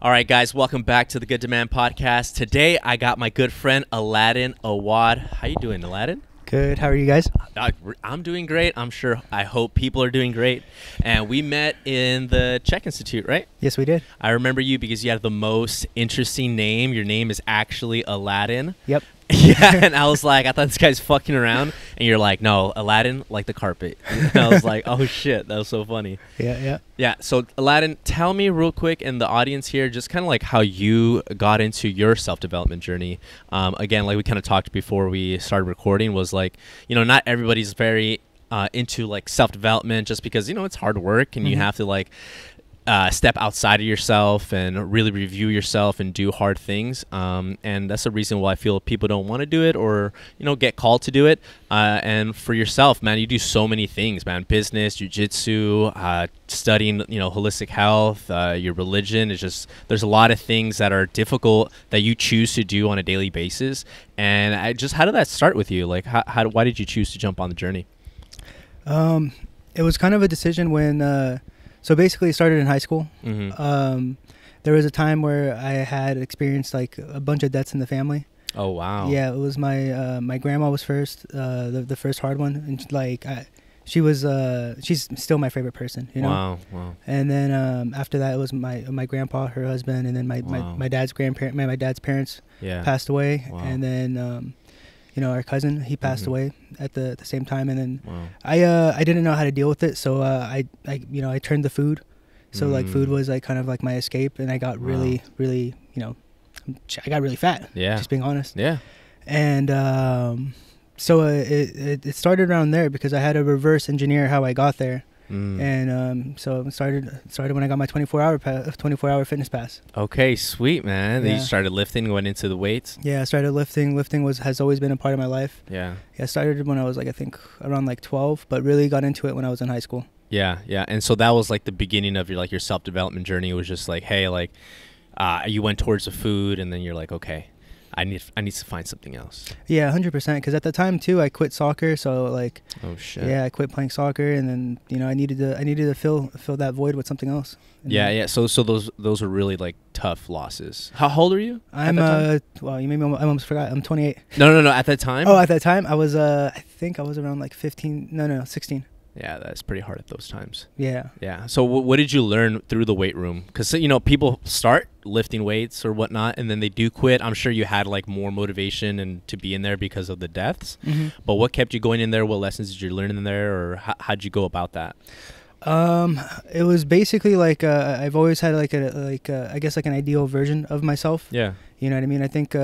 All right, guys, welcome back to the Good Demand Podcast. Today, I got my good friend, Aladin Awad. How you doing, Aladin? Good. How are you guys? I'm doing great. I hope people are doing great. And we met in the Czech Institute, right? Yes, we did. I remember you because you had the most interesting name. Your name is actually Aladin. Yep. Yeah, and I was like, I thought this guy's fucking around. And you're like, no, Aladin, like the carpet. And I was like, oh, shit. That was so funny. Yeah. So, Aladin, tell me real quick, and the audience here, just kind of like how you got into your self-development journey. Again, like we kind of talked before we started recording, was like, not everybody's very into like self-development just because, it's hard work and you have to like step outside of yourself and really review yourself and do hard things. And that's the reason why I feel people don't want to do it or, get called to do it. And for yourself, man, you do so many things, man. Business, Jiu Jitsu, studying, holistic health, your religion. It's just, there's a lot of things that are difficult that you choose to do on a daily basis. And how did that start with you? Like, why did you choose to jump on the journey? It was kind of a decision when, so basically it started in high school. Mm-hmm. There was a time where I had experienced like a bunch of deaths in the family. Oh, wow. Yeah, it was my grandma was first, the first hard one. And like, she's still my favorite person, Wow. And then after that, it was my grandpa, her husband, and then my dad's grandparent, my dad's parents passed away. Wow. And then, our cousin, he passed away at the same time. And then I didn't know how to deal with it. So I turned to food. So like food was like kind of like my escape. And I got really, I got really fat. Yeah. Just being honest. Yeah. And so it started around there because I had to reverse engineer how I got there. And so it started when I got my 24-hour fitness pass. Okay, sweet, man. Then you started lifting, went into the weights. Yeah, I started lifting. Lifting has always been a part of my life. Yeah. I started when I was like, I think around like 12, but really got into it when I was in high school. Yeah. And so that was like the beginning of your self-development journey. It was just like, hey, like you went towards the food, and then you're like, okay, I need to find something else. Yeah, 100%. Because at the time too, I quit soccer. So like, oh shit. Yeah, I quit playing soccer, and then I needed to fill that void with something else. Yeah. So those are really like tough losses. How old are you? I'm well, you made me. I almost forgot. I'm 28. No. At that time. Oh, at that time, I was I think I was around like 15. No, 16. Yeah, that's pretty hard at those times. Yeah. So what did you learn through the weight room? Because, people start lifting weights or whatnot, and then they do quit. I'm sure you had like more motivation and to be in there because of the deaths. Mm-hmm. But what kept you going in there? What lessons did you learn in there, or how'd you go about that? It was basically like I've always had I guess like an ideal version of myself. Yeah. You know what I mean? I think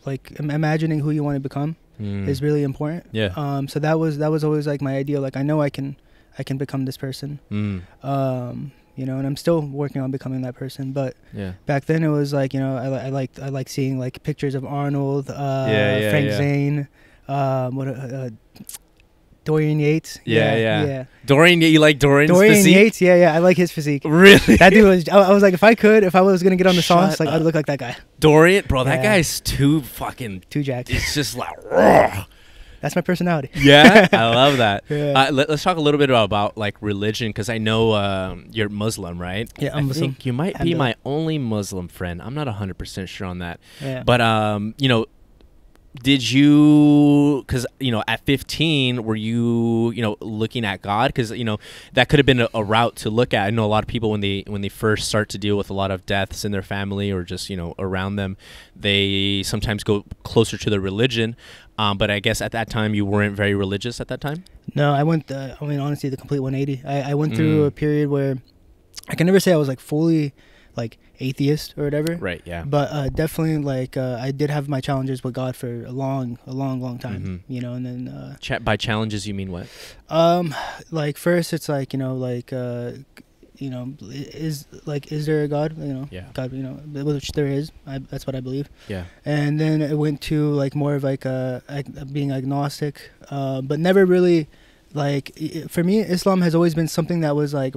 like imagining who you want to become is really important. Yeah. So that was always like my ideal. Like I know I can become this person. And I'm still working on becoming that person. But back then it was like, I like seeing like pictures of Arnold, Frank Zane, Dorian Yates. Yeah. Dorian, you like Dorian physique? Yates, yeah. I like his physique. Really? That dude was, I was like, if I was going to get on the sauce, like I'd look like that guy. Dorian? Bro, that guy's too jacked. It's just like, raw. That's my personality. Yeah, I love that. Yeah. Let's talk a little bit about like religion, because I know you're Muslim, right? Yeah, I'm Muslim. I think you might be my only Muslim friend. I'm not 100% sure on that. Yeah. But, did you, because, at 15, were you, looking at God? Because, that could have been a route to look at. I know a lot of people when they first start to deal with a lot of deaths in their family or just, around them, they sometimes go closer to their religion. But I guess at that time you weren't very religious at that time? No, I went, honestly, the complete 180. I went through a period where I can never say I was like fully like atheist or whatever. Right, yeah. But definitely like I did have my challenges with God for a long time, and then by challenges you mean what? Like first it's like, is there a God? God, which there is. That's what I believe. Yeah. And then it went to like more of like being agnostic, but never really like, for me, Islam has always been something that was like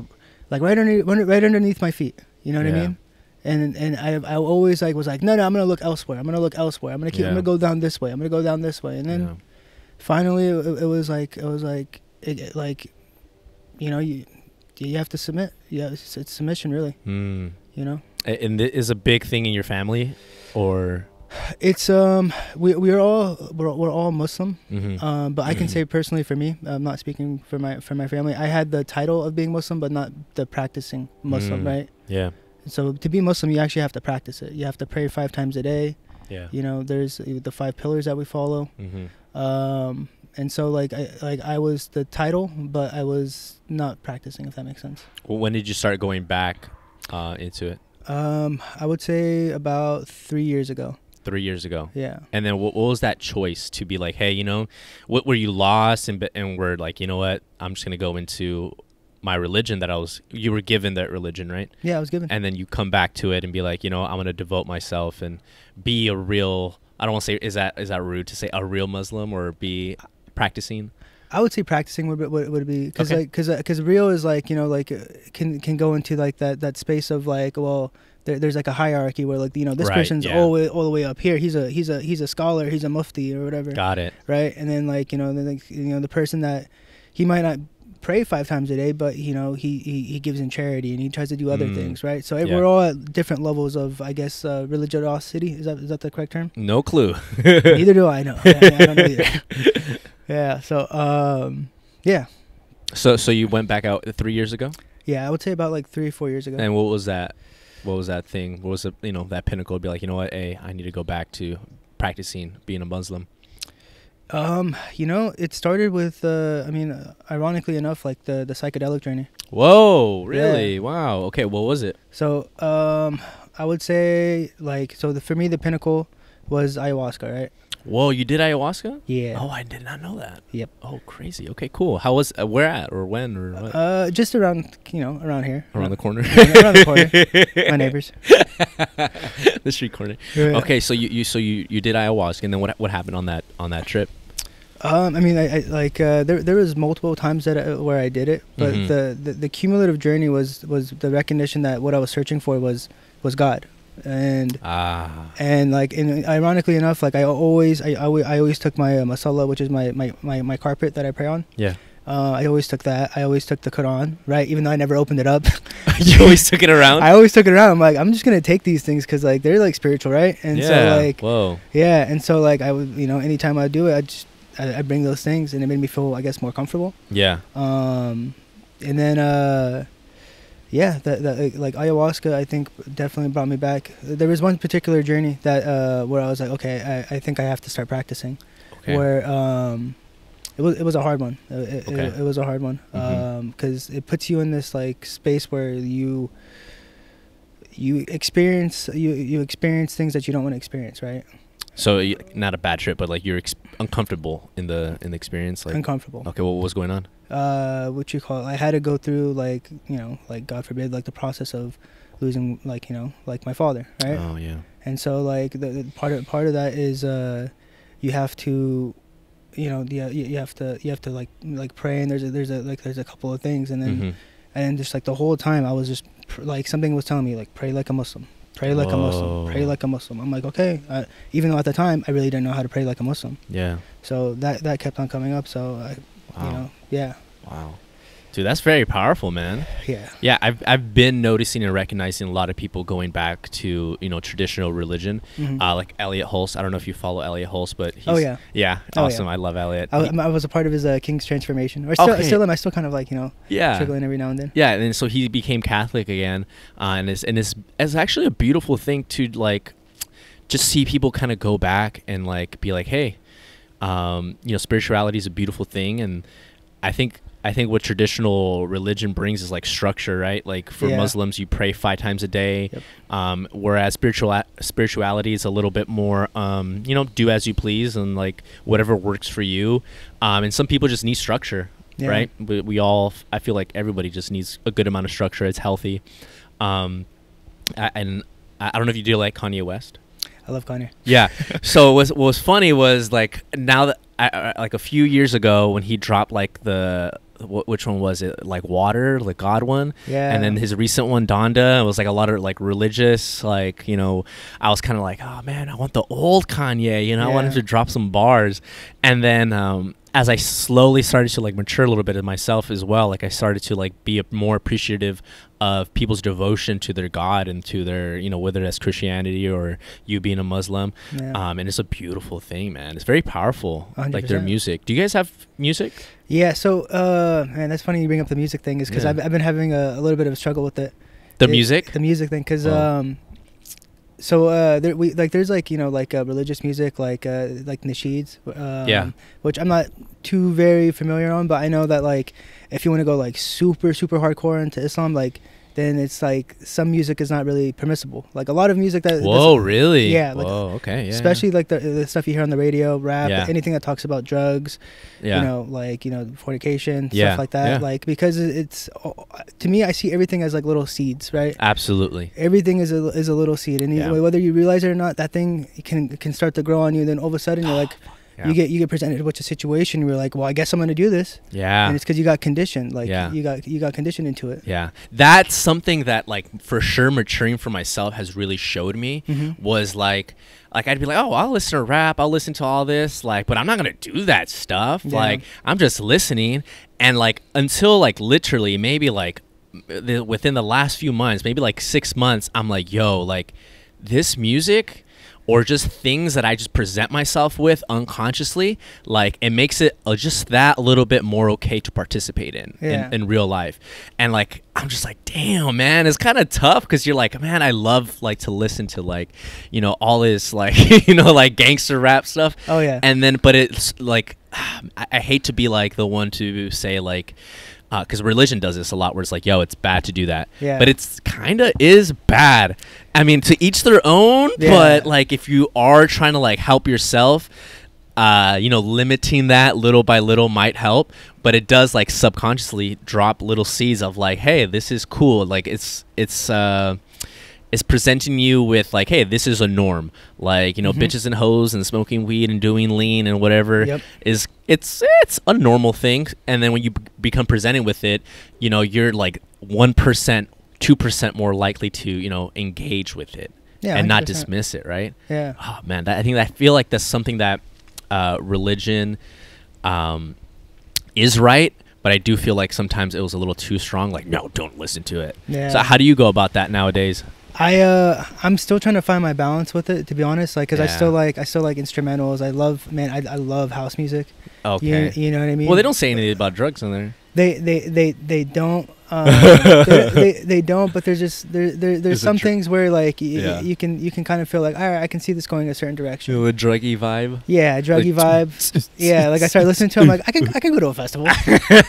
right underneath my feet. You know what I mean? And I always like was like, no, I'm gonna look elsewhere. I'm gonna go down this way. And then finally it was like you have to submit. Yeah, it's submission really. And is a big thing in your family, or? It's we're all Muslim, but I can say personally for me, I'm not speaking for my family. I had the title of being Muslim, but not the practicing Muslim, right? Yeah. So to be Muslim, you actually have to practice it. You have to pray 5 times a day. Yeah. You know, there's the 5 pillars that we follow. And so I was the title, but I was not practicing, if that makes sense. Well, when did you start going back into it? I would say about 3 years ago. 3 years ago. Yeah. And then what was that choice to be like, hey, you know, what were you lost and were like, you know what, I'm just gonna go into my religion that you were given that religion, right? Yeah, I was given. And then you come back to it and be like, you know, I'm gonna devote myself and be a real. I don't want to say is that rude to say a real Muslim or be practicing. I would say practicing would be because because real is like, you know, like can go into like that space of like, well, there's like a hierarchy where like, you know, this person's all the way up here. He's a scholar, he's a mufti or whatever. Got it. Right. And then like, you know, the person that he might not pray 5 times a day, but you know, he gives in charity and he tries to do other things, right? So we're all at different levels of, I guess, religiosity. Is that the correct term? No clue. Neither do I know. I don't know either. Yeah. So yeah. So you went back out 3 years ago? Yeah, I would say about like 3 or 4 years ago. And what was that? What was that thing? What was it? You know, that pinnacle? Be like, you know what? Hey, I need to go back to practicing being a Muslim. You know, it started with I mean, ironically enough, like the psychedelic journey. Whoa, really? Yeah. Wow. Okay, what was it? So I would say like, so for me the pinnacle was ayahuasca, right? Whoa, you did ayahuasca? Yeah. Oh, I did not know that. Yep. Oh, crazy. Okay, cool. How was where at or when or what? Just around, you know, around here. Around the corner. Around the corner. My neighbors. The street corner. Yeah. Okay, so you did ayahuasca, and then what happened on that trip? I mean, I like there was multiple times that where I did it, but the cumulative journey was the recognition that what I was searching for was God. And ironically enough, like I always took my masala, which is my carpet that I pray on. Yeah. I always took that. I always took the Quran, right? Even though I never opened it up. You always took it around? I always took it around. I'm like, I'm just going to take these things because like they're like spiritual, right? And so like, whoa. Yeah. And so like I would, you know, anytime I do it, I bring those things and it made me feel, I guess, more comfortable. Yeah. And then yeah, that like ayahuasca, I think definitely brought me back. There was one particular journey that where I was like, okay, I think I have to start practicing. Okay. Where it was a hard one. It was a hard one because it puts you in this like space where you experience things that you don't want to experience, right? So not a bad trip, but like you're uncomfortable in the experience. Like uncomfortable. Okay, what was going on? What you call it? I had to go through like, you know, like God forbid, like the process of losing, like, you know, like my father, right? Oh yeah. And so like the part of that is you have to, you know, you have to like pray, and there's a couple of things, and then and just like the whole time I was just like something was telling me like pray like a Muslim. Pray like a Muslim. Pray like a Muslim. I'm like, okay. Even though at the time I really didn't know how to pray like a Muslim. Yeah. So that kept on coming up. So you know, yeah. Wow. Dude, that's very powerful, man. Yeah. Yeah, I've been noticing and recognizing a lot of people going back to, you know, traditional religion, like Elliot Hulse. I don't know if you follow Elliot Hulse, but he's, awesome. Yeah. I love Elliot. I was a part of his King's Transformation. Or still am. I still kind of like, you know, struggling every now and then. Yeah, and so he became Catholic again, and it's actually a beautiful thing to like just see people kind of go back and like be like, hey, you know, spirituality is a beautiful thing, and I think what traditional religion brings is like structure, right? Like for Muslims, you pray 5 times a day, whereas spirituality is a little bit more, you know, do as you please and like whatever works for you. And some people just need structure, right? We all, I feel like everybody just needs a good amount of structure. It's healthy. And I don't know if you do like Kanye West. I love Kanye. Yeah. So what was funny was like now that like a few years ago when he dropped like which one was it, like Water, like God one, and then his recent one Donda, it was like a lot of like religious, like, you know, I was kind of like, oh man, I want the old Kanye, you know, I want him to drop some bars. And then as I slowly started to like mature a little bit of myself as well, like I started to like be more appreciative of people's devotion to their God and to their, you know, whether that's Christianity or you being a Muslim. Yeah. And it's a beautiful thing, man. It's very powerful. 100%. Like their music. Do you guys have music? Yeah. So, man, that's funny you bring up the music thing, is because Yeah. I've been having a little bit of a struggle with it. The music thing, because there's like, you know, like religious music, like nasheeds, Yeah. which I'm not too very familiar on, but I know that like if you want to go like super hardcore into Islam, like then it's like some music is not really permissible. Like a lot of music that Whoa, really? Yeah. Like, whoa, okay. Yeah. especially like the stuff you hear on the radio, rap, Yeah. anything that talks about drugs, Yeah. you know, like, you know, fornication, Yeah. stuff like that. Yeah. Like, because it's, to me, I see everything as like little seeds, right? Absolutely. Everything is a little seed, and Yeah. whether you realize it or not, that thing can start to grow on you. Then all of a sudden, you're like, Yeah. you get presented with a situation. You're like, well, I guess I'm gonna do this, Yeah. and it's because you got conditioned. Like, Yeah. you got conditioned into it. Yeah, that's something that like for sure maturing for myself has really showed me. Mhm. Was like I'd be like, oh, I'll listen to rap, I'll listen to all this, like, but I'm not gonna do that stuff. Yeah. Like, I'm just listening, and like until like literally maybe like within the last few months, maybe like 6 months, I'm like, yo, like this music. Or just things that I just present myself with unconsciously, like it makes it just that little bit more okay to participate in real life. And like I'm just like, damn, man, it's kind of tough because you're like, man, I love like to listen to like, you know, all this like you know, like gangster rap stuff. Oh yeah. And then but it's like I hate to be like the one to say like, because religion does this a lot where it's like, yo, it's bad to do that. Yeah. But it's kind of is bad. I mean, to each their own. Yeah. But like if you are trying to like help yourself, you know, limiting that little by little might help. But it does like subconsciously drop little seeds of like, hey, this is cool. Like it's presenting you with like, hey, this is a norm. Like, you know, bitches and hoes and smoking weed and doing lean and whatever Yep. is it's a normal thing. And then when you become presented with it, you know, you're like 1%, 2% more likely to, you know, engage with it and not 100%. dismiss it, right? Yeah. Oh man, I feel like that's something that religion is right. But I do feel like sometimes it was a little too strong. Like, no, don't listen to it. Yeah. So how do you go about that nowadays? I'm still trying to find my balance with it, to be honest. Like, cause Yeah. I still like instrumentals. I love house music. Okay. You know what I mean? Well, they don't say anything about drugs in there. They don't. They don't. But there's just there's some things where like Yeah. you can kind of feel like, all right, I can see this going a certain direction. A druggy vibe. Yeah, druggy Like, vibe. Yeah, like I started listening to, I'm like, I can go to a festival. I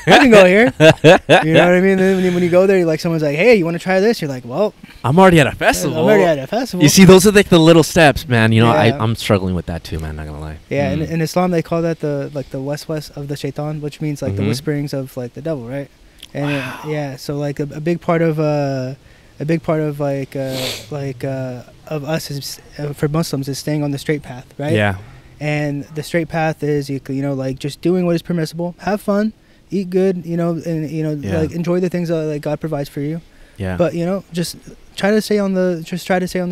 can go here. You know what I mean? Then when you go there, like someone's like, hey, you want to try this? You're like, well, I'm already at a festival. I'm already at a festival. You see, those are like the little steps, man. You know, Yeah. I'm struggling with that too, man. Not gonna lie. Yeah, in Islam they call that the west of the shaitan, which means like the Mhm. whisperings of like the devil, right? And yeah, so like a big part of like of us is for Muslims is staying on the straight path, right? Yeah. And the straight path is you know, like just doing what is permissible, have fun, eat good, you know, and you know, Yeah. like enjoy the things that like God provides for you. Yeah. But you know, just try to stay on the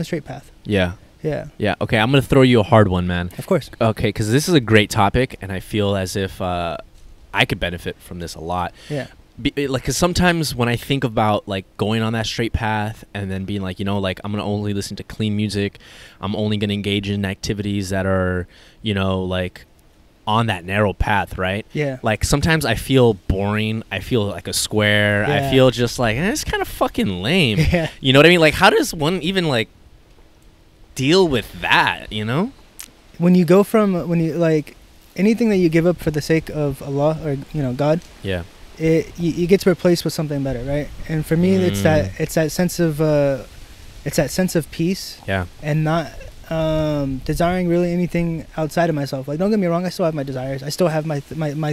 straight path. Yeah. Yeah, Yeah. Okay, I'm gonna throw you a hard one, man. of course. Okay, because this is a great topic, and I feel as if I could benefit from this a lot. Yeah. Like, cause sometimes when I think about like going on that straight path and then being like, you know, like I'm gonna only listen to clean music, I'm only gonna engage in activities that are, you know, like on that narrow path, right? Yeah. Like sometimes I feel boring, I feel like a square, I Yeah. feel just like it's kind of fucking lame. Yeah. You know what I mean? Like, how does one even like deal with that? You know? When you like anything that you give up for the sake of Allah or you know God, Yeah. you get replaced with something better, right? And for me, it's that sense of peace, Yeah. and not desiring really anything outside of myself. Like, don't get me wrong, I still have my desires. I still have my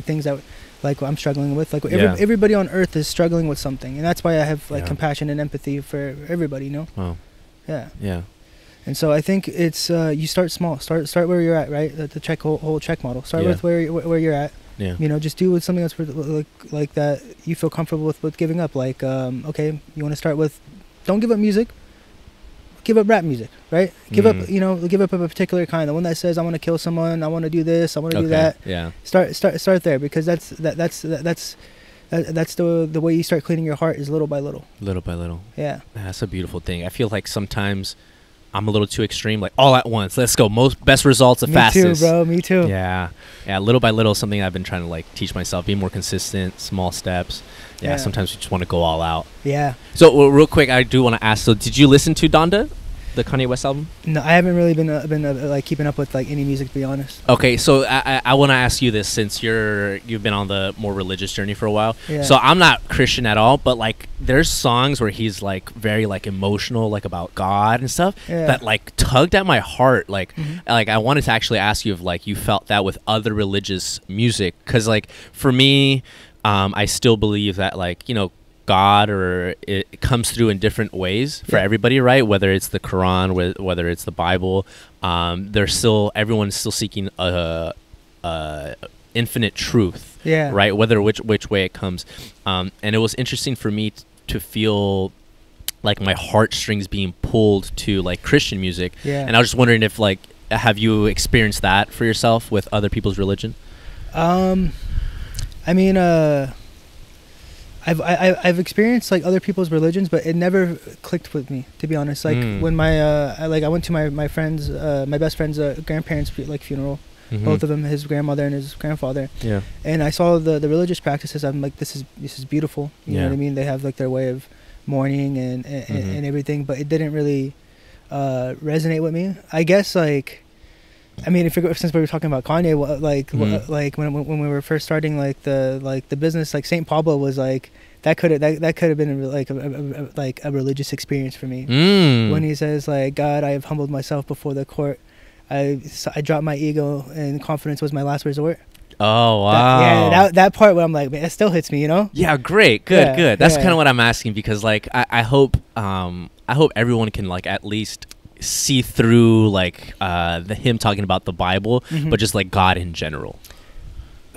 things that like I'm struggling with. Like Yeah. everybody on earth is struggling with something, and that's why I have like Yeah. compassion and empathy for everybody. You know? Oh. Yeah. Yeah. And so I think it's you start small. Start where you're at, right? The whole check model. Start Yeah. with where you're at. Yeah. You know, just do with something that's like that you feel comfortable with giving up. Like, okay, you want to start with, don't give up music. give up rap music, right? Give up, you know, give up a particular kind. The one that says I want to kill someone, I want to do this, I want to do that. Yeah. Start there, because that's the way you start cleaning your heart, is little by little. Little by little. Yeah. That's a beautiful thing. I feel like sometimes I'm a little too extreme, like all at once. Let's go. Best results the fastest. Me too, bro. Me too. Yeah. Yeah. Little by little, something I've been trying to like teach myself, be more consistent, small steps. Yeah. Sometimes you just want to go all out. Yeah. So real quick, I do want to ask, so did you listen to Donda, the Kanye West album? No, I haven't really been like keeping up with like any music, to be honest. Okay, so I want to ask you this, since you've been on the more religious journey for a while. Yeah. So I'm not Christian at all, but like there's songs where he's like very like emotional, like about God and stuff, that like tugged at my heart. Like like I wanted to actually ask you if like you felt that with other religious music, because like for me, I still believe that like, you know, God, or it comes through in different ways for everybody, right? Whether it's the Quran, whether it's the Bible, everyone's still seeking infinite truth, right? Whether which way it comes, and it was interesting for me to feel like my heartstrings being pulled to like Christian music, and I was just wondering if like, have you experienced that for yourself with other people's religion? I mean, I've experienced like other people's religions, but it never clicked with me, to be honest. Like when I went to my friend's, my best friend's grandparents' like funeral, both of them, his grandmother and his grandfather. Yeah. And I saw the religious practices. I'm like, this is beautiful. You know what I mean? They have like their way of mourning and everything, but it didn't really resonate with me. I guess like, I mean, since we were talking about Kanye, like when we were first starting like the business, like Saint Pablo was like, that could have been like a religious experience for me. When he says like, God, I have humbled myself before the court, I dropped my ego, and confidence was my last resort. Oh wow! That part where I'm like, man, it still hits me, you know? Yeah, great, good. That's kind of what I'm asking, because like I hope everyone can like at least see through like him talking about the Bible, but just like God in general.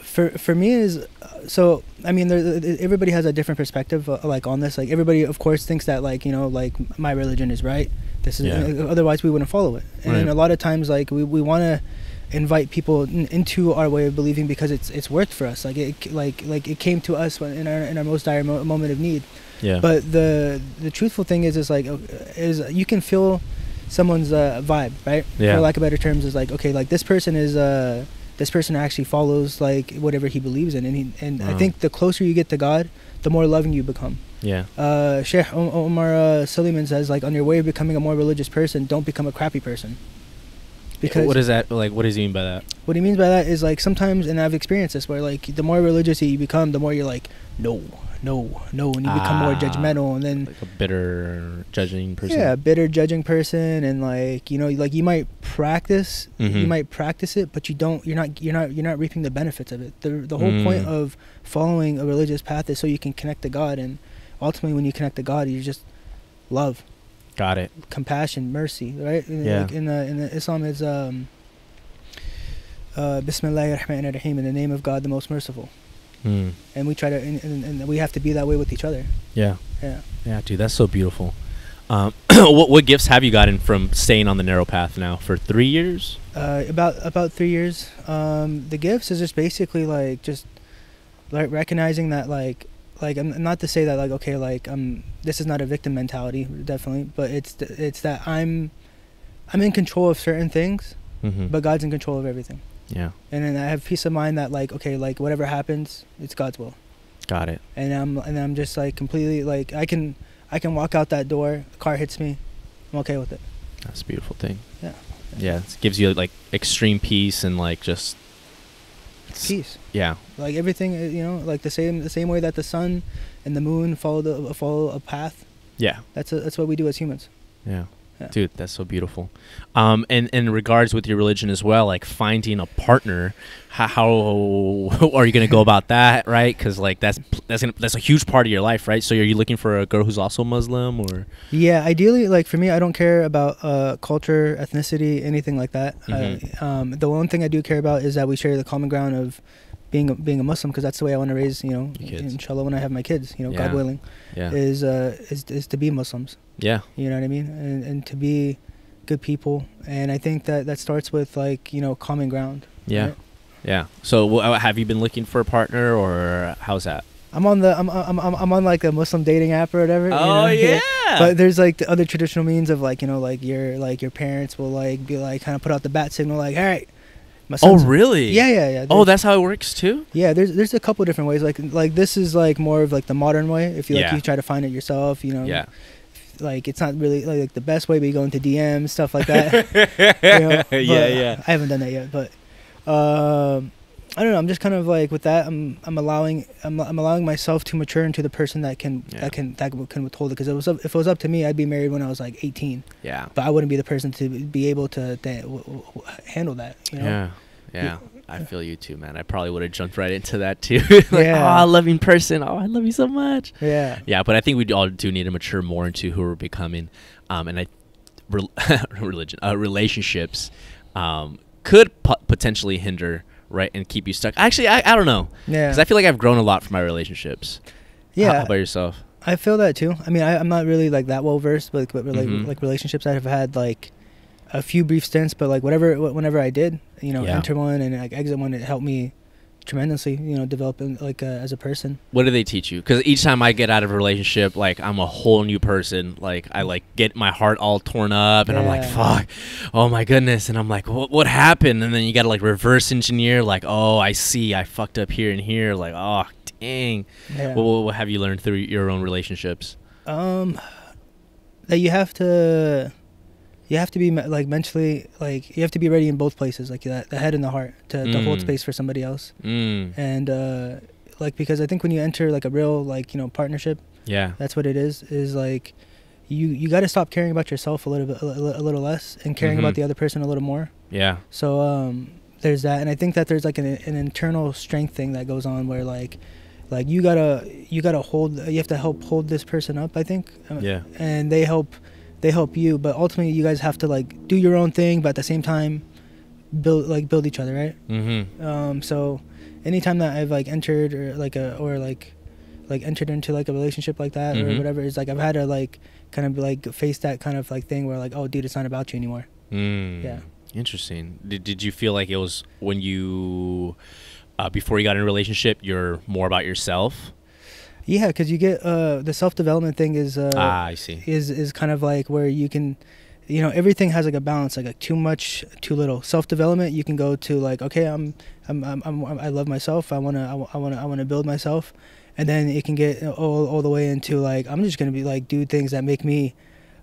For me is so, I mean, everybody has a different perspective like on this. Like everybody of course thinks that like, you know, like my religion is right, this is otherwise we wouldn't follow it. And a lot of times like we want to invite people into our way of believing because it's worked for us. Like it came to us when in our most dire moment of need. Yeah. But the truthful thing is like you can feel someone's vibe, right? For lack of better terms, is like, okay, like this person actually follows like whatever he believes in, and I think the closer you get to God, the more loving you become. Yeah. Sheikh Omar Suleiman says like, on your way of becoming a more religious person, don't become a crappy person. Because what is that like? What does he mean by that? What he means by that is like, sometimes, and I've experienced this, where like the more religious you become, the more you're like, no, and you become more judgmental, and then like a bitter judging person. Yeah, bitter judging person, and like, you know, like you might practice it, but you're not reaping the benefits of it. The whole point of following a religious path is so you can connect to God, and ultimately when you connect to God, you just love. Got it. Compassion, mercy, right? Like in Islam, it's Bismillahir Rahmanir Rahim, in the name of God, the most merciful. And we try to, and we have to be that way with each other. Yeah, dude, that's so beautiful. What gifts have you gotten from staying on the narrow path now for 3 years? About 3 years. The gifts is just basically like just like recognizing that like I'm not to say that like, okay, like this is not a victim mentality, definitely, but it's that I'm in control of certain things, but God's in control of everything. Yeah. And then I have peace of mind that like, okay, like whatever happens, it's God's will. Got it. And I'm just like completely like, I can walk out that door, a car hits me, I'm okay with it. That's a beautiful thing. Yeah. Yeah, it gives you like extreme peace and like just peace. Yeah. Like everything, you know, like the same way that the sun and the moon follow a path. Yeah. That's what we do as humans. Yeah. Yeah. Dude, that's so beautiful. And in regards with your religion as well, like finding a partner, how are you going to go about that, right? Because like that's a huge part of your life, right? So are you looking for a girl who's also Muslim, or? Yeah, ideally, like for me, I don't care about culture, ethnicity, anything like that. The one thing I do care about is that we share the common ground of being a Muslim, because that's the way I want to raise, you know, inshallah, when I have my kids, you know, God willing, is to be Muslims. Yeah. You know what I mean? And to be good people. And I think that starts with like, you know, common ground. Yeah. Right? Yeah. So have you been looking for a partner, or how's that? I'm on like a Muslim dating app or whatever. Oh, you know? yeah. But there's like the other traditional means of like, you know, like your parents will like be like kind of put out the bat signal like, all right, my Oh, son's. really? Yeah. Oh, that's how it works too? Yeah, there's a couple different ways. Like this is like more of like the modern way. If you like Yeah. you try to find it yourself, you know. Yeah. Like it's not really like the best way, but you go into DMs, stuff like that. You know? But Yeah. I haven't done that yet, but I don't know. I'm just kind of like with that. I'm allowing myself to mature into the person that can withhold it. Because if it was up to me, I'd be married when I was like 18. Yeah. But I wouldn't be the person to be able to handle that. You know? Yeah. I feel you too, man. I probably would have jumped right into that too. Like, Yeah. oh, loving person. Oh, I love you so much. Yeah. Yeah, but I think we all do need to mature more into who we're becoming. And relationships could potentially hinder, right, and keep you stuck. Actually, I don't know. Yeah. Because I feel like I've grown a lot from my relationships. Yeah. How about yourself? I feel that too. I mean, I'm not really like that well versed, but Mhm. like relationships, I have had like a few brief stints, but like whenever I did, you know, Yeah. enter one and like exit one, it helped me tremendously, you know, develop like as a person. What do they teach you? Because each time I get out of a relationship, like, I'm a whole new person. Like, I like get my heart all torn up, and I'm like, Yeah. fuck, oh my goodness. And I'm like, what happened? And then you gotta like reverse engineer, like, oh, I see, I fucked up here and here. Like, oh, dang. Yeah. What have you learned through your own relationships? That you have to be like mentally, like you have to be ready in both places, like the head and the heart to hold space for somebody else. And like, because I think when you enter like a real, like, you know, partnership, Yeah. that's what it is like you got to stop caring about yourself a little bit, a little less, and caring about the other person a little more. Yeah. So there's that, and I think that there's like an internal strength thing that goes on where like you gotta hold, you have to help hold this person up, I think. Yeah. And they help you, but ultimately you guys have to like do your own thing, but at the same time build each other, right? Mm-hmm. So anytime that I've like entered or entered into like a relationship like that or whatever, it's like I've had to like kind of like face that kind of like thing where like, oh dude, it's not about you anymore. Yeah. Interesting. Did you feel like it was when you before you got in a relationship, you're more about yourself? Yeah, because you get the self-development thing is I see. is kind of like where you can, you know, everything has like a balance, like too much, too little. Self-development, you can go to like, okay, I love myself, I wanna build myself, and then it can get all the way into like, I'm just gonna be like do things that make me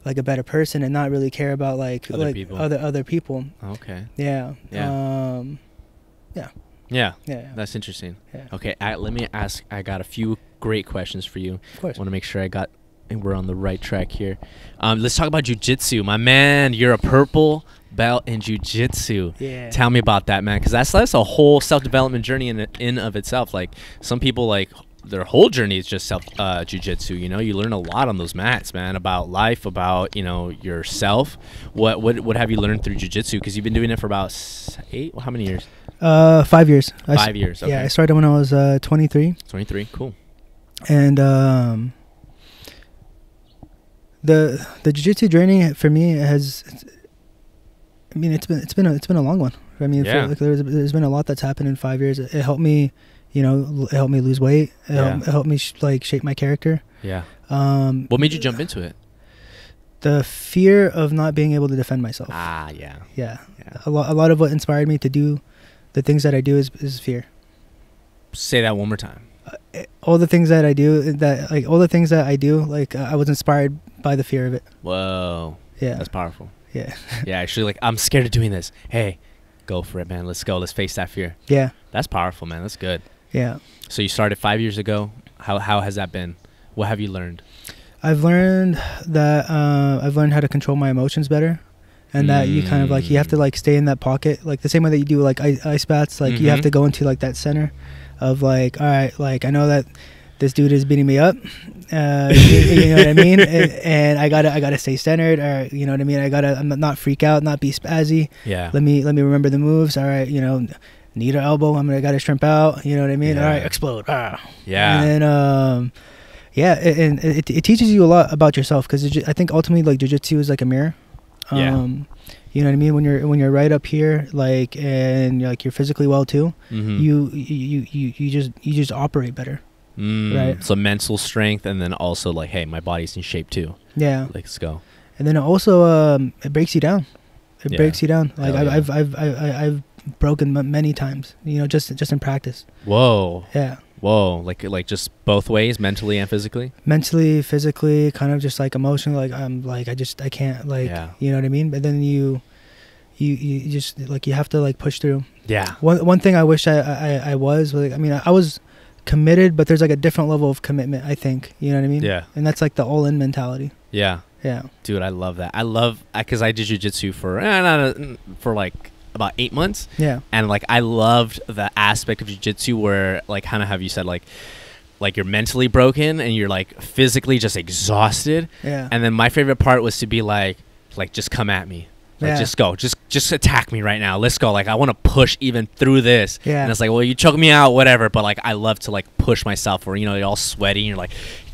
like a better person and not really care about like Other people. other people. Okay. Yeah. Yeah. Yeah. That's interesting. Yeah. Okay, let me ask. I got a few great questions for you. Of course. Want to make sure we're on the right track here. Let's talk about Jiu Jitsu, my man. You're a purple belt in Jiu Jitsu. Yeah. Tell me about that, man, because that's a whole self development journey in of itself. Like, some people, like, their whole journey is just Jiu Jitsu. You know, you learn a lot on those mats, man, about life, about, you know, yourself. What have you learned through Jiu Jitsu? Because you've been doing it for about how many years? 5 years. 5 years. Okay. Yeah, I started when I was 23. 23. Cool. And the jiu-jitsu journey for me has, I mean, it's been a long one. I mean, Yeah. like there's been a lot that's happened in 5 years. It helped me, you know, it helped me lose weight. It helped me shape my character. Yeah. What made you jump into it? The fear of not being able to defend myself. Yeah. Yeah. A lot of what inspired me to do the things that I do is fear. Say that one more time. All the things that I do, like I was inspired by the fear of it. Whoa. Yeah. That's powerful. Yeah. Yeah, actually, like, I'm scared of doing this. Hey, go for it, man. Let's go. Let's face that fear. Yeah. That's powerful, man. That's good. Yeah. So you started 5 years ago. How has that been? What have you learned? I've learned that I've learned how to control my emotions better, and that you kind of like, you have to like stay in that pocket, like the same way that you do like ice baths. Like you have to go into like that center of like, all right, like I know that this dude is beating me up, you know what I mean, and I gotta stay centered, or you know what I mean. I'm not freak out, not be spazzy. Yeah. Let me remember the moves. All right, you know, knee to elbow. I gotta shrimp out. You know what I mean. Yeah. All right, explode. Yeah. And then Yeah, and it teaches you a lot about yourself, because I think ultimately like jiu-jitsu is like a mirror. Yeah. You know what I mean? When you're right up here, like, and like you're physically well too, you just operate better. Right. So mental strength, and then also like, hey, my body's in shape too. Yeah. Let's go. And then also it breaks you down. It breaks you down. Like I've broken many times. You know, just in practice. Whoa. Yeah. Whoa. Like just both ways, mentally and physically. Mentally, physically, kind of just like emotionally. Like I'm like I can't like you know what I mean. But then you just like you have to like push through. Yeah. One thing I wish I was like, I mean, I was committed, but there's like a different level of commitment, I think. You know what I mean? Yeah. And that's like the all-in mentality. Yeah. Yeah. Dude, I love that. I love, because I did jiu-jitsu for like about 8 months. Yeah. And like I loved the aspect of jiu-jitsu where like kind of have you said like you're mentally broken and you're like physically just exhausted. Yeah. And then my favorite part was to be like just come at me. Like, just go. Just attack me right now. Let's go. Like, I want to push even through this. Yeah. And it's like, well, you choke me out, whatever. But, like, I love to, like, push myself where, you know, you're all sweaty. And you're like,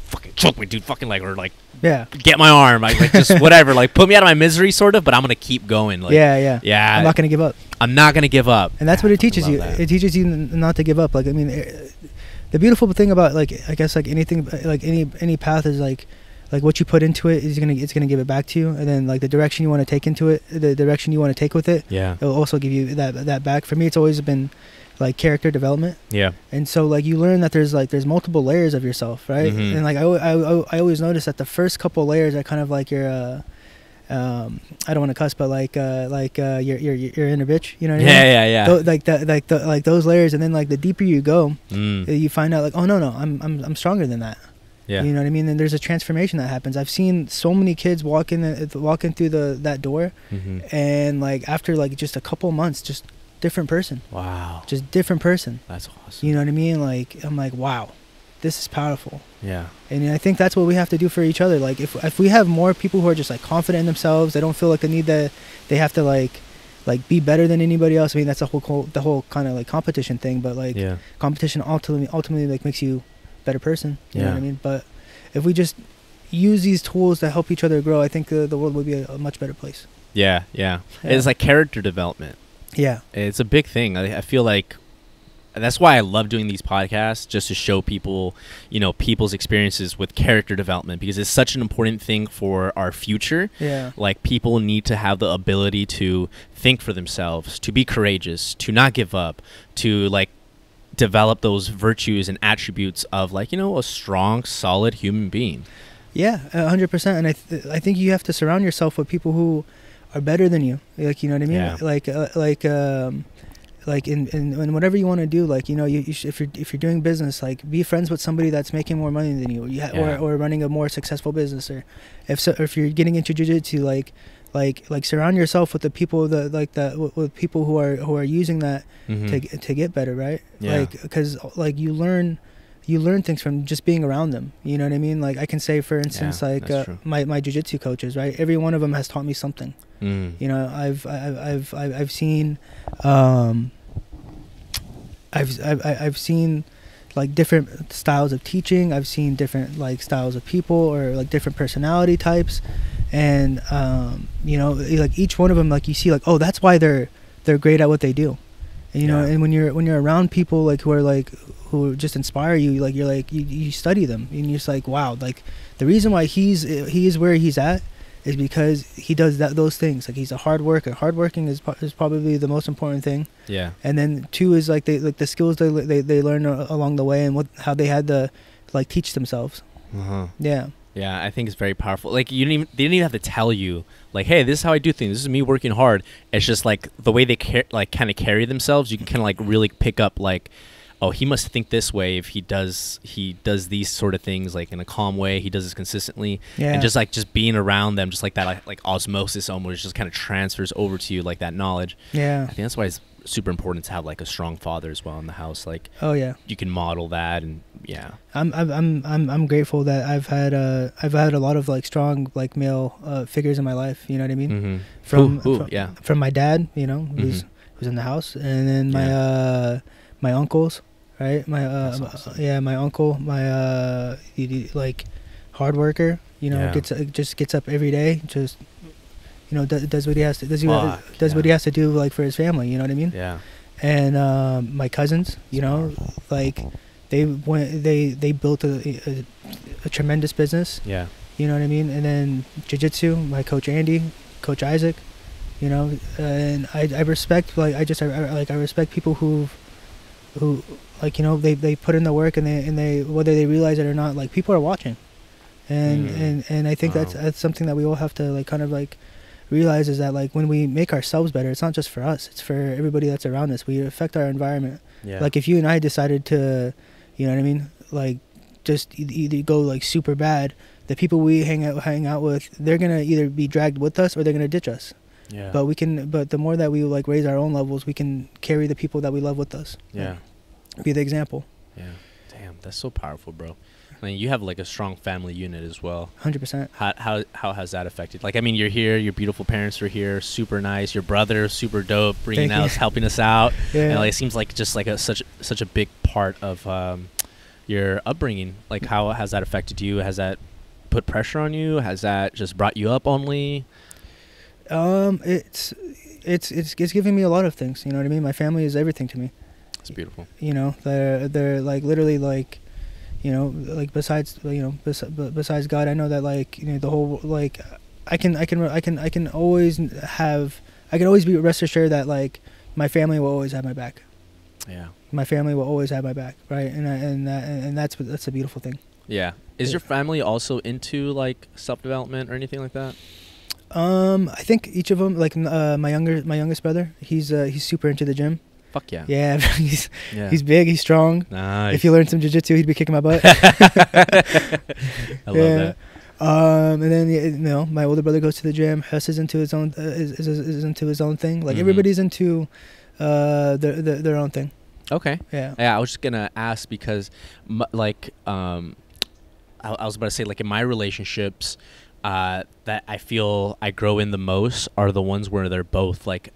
fucking choke me, dude. Fucking, like, or, like, get my arm. Like just whatever. Like, put me out of my misery, sort of. But I'm going to keep going. Like, yeah. I'm not going to give up. I'm not going to give up. And that's what it teaches you. It teaches you not to give up. Like, I mean, the beautiful thing about, like, I guess, like, anything, like, any path is, like what you put into it is it's gonna give it back to you, and then like the direction you want to take into it, the direction you want to take with it, it'll also give you that back. For me, it's always been like character development. Yeah. And so like you learn that there's multiple layers of yourself, right? And like I always notice that the first couple layers are kind of like your I don't want to cuss, but like your inner bitch, you know what I mean? Yeah. Like those layers, and then like the deeper you go, you find out like, oh no, I'm stronger than that. Yeah. You know what I mean? And there's a transformation that happens. I've seen so many kids walking through that door, and like after like just a couple months, just different person. Wow. Just different person. That's awesome. You know what I mean? Like I'm like, wow, this is powerful. Yeah. And I think that's what we have to do for each other. Like if we have more people who are just like confident in themselves, they don't feel like they have to like be better than anybody else. I mean, that's the whole kind of like competition thing, but like competition ultimately like makes you better person, you know what I mean? But if we just use these tools to help each other grow, I think the world would be a much better place. Yeah. It's like character development. Yeah, it's a big thing. I feel like that's why I love doing these podcasts, just to show people, you know, people's experiences with character development, because it's such an important thing for our future. Yeah, like people need to have the ability to think for themselves, to be courageous, to not give up, to like develop those virtues and attributes of like, you know, a strong, solid human being. Yeah, 100%. And I think you have to surround yourself with people who are better than you. Like, you know what I mean? Yeah. Like in whatever you want to do, like, you know, if you're doing business, like be friends with somebody that's making more money than you, or running a more successful business, or if you're getting into jiu-jitsu, like surround yourself with the people with people who are using that to get better, right? Yeah. Like, because like you learn things from just being around them. You know what I mean? Like I can say, for instance, like my jiu-jitsu coaches, right? Every one of them has taught me something. You know, I've seen I've seen like different styles of teaching. I've seen different like styles of people, or like different personality types. And you know, like each one of them, like you see like, oh, that's why they're great at what they do. And, you know, and when you're around people like who just inspire you, like you study them, and you're just like, wow, like the reason why he is where he's at is because he does those things. Like he's a hard worker. Hardworking is probably the most important thing. Yeah. And then 2 is like the skills they learn along the way, and how they had to like teach themselves. Yeah. Yeah, I think it's very powerful. Like they didn't even have to tell you, like, hey, this is how I do things. This is me working hard. It's just like the way they kind of carry themselves. You can kind of like really pick up like, oh, he must think this way if he does these sort of things like in a calm way. He does this consistently. Yeah. And just being around them, just like that, like osmosis almost just kind of transfers over to you, like that knowledge. Yeah. I think that's why it's super important to have like a strong father as well in the house. Like, oh yeah, you can model that. And yeah, I'm grateful that I've had a lot of like strong like male figures in my life. You know what I mean? From my dad, you know, who's in the house, and then my uncles, right? My That's awesome. yeah, my uncle, my like hard worker, you know, Yeah. just gets up every day, just you know, does what he has to does Fuck, what he yeah. has to do, like for his family, you know what I mean? Yeah. And my cousins, you It's know, powerful. like they built a tremendous business, Yeah. you know what I mean? And then jiu-jitsu, my coach Andy, coach Isaac, you know, and I respect, like I respect people who like, you know, they put in the work, and they whether they realize it or not, like people are watching. And Mm. I think Wow. that's something that we all have to like kind of like realize, is that like when we make ourselves better, it's not just for us, it's for everybody that's around us. We affect our environment. Yeah. Like if you and I decided to, you know what I mean, like just either go like super bad, the people we hang out with, they're gonna either be dragged with us or they're gonna ditch us. Yeah. But the more that we like raise our own levels, we can carry the people that we love with us. Yeah. Be the example. Yeah. Damn, that's so powerful, bro. I mean, you have like a strong family unit as well. 100%. How has that affected? Like, I mean, you're here. Your beautiful parents are here. Super nice. Your brother, super dope, bringing Thank you. us, helping us out. Yeah. And like, it seems like just like such a big part of your upbringing. Like, how has that affected you? Has that put pressure on you? Has that just brought you up only? It's giving me a lot of things. You know what I mean? My family is everything to me. It's beautiful. You know, they're like literally like, you know, like besides besides God, I know that like, you know, the whole like I can always be rest assured that like my family will always have my back. Yeah. My family will always have my back, right? And that's a beautiful thing. Yeah. Is Yeah. your family also into like self-development or anything like that? I think each of them, like my youngest brother, he's super into the gym. Fuck yeah. Yeah, Yeah. he's big, he's strong. Nice. If he learned some jiu-jitsu, he'd be kicking my butt. I love that. And then you know, my older brother goes to the gym. Hess is into his own is into his own thing. Like Mhm. everybody's into their own thing. Okay. Yeah. Yeah, I was just gonna ask because, like, I was about to say, like, in my relationships, that I feel I grow in the most are the ones where they're both like,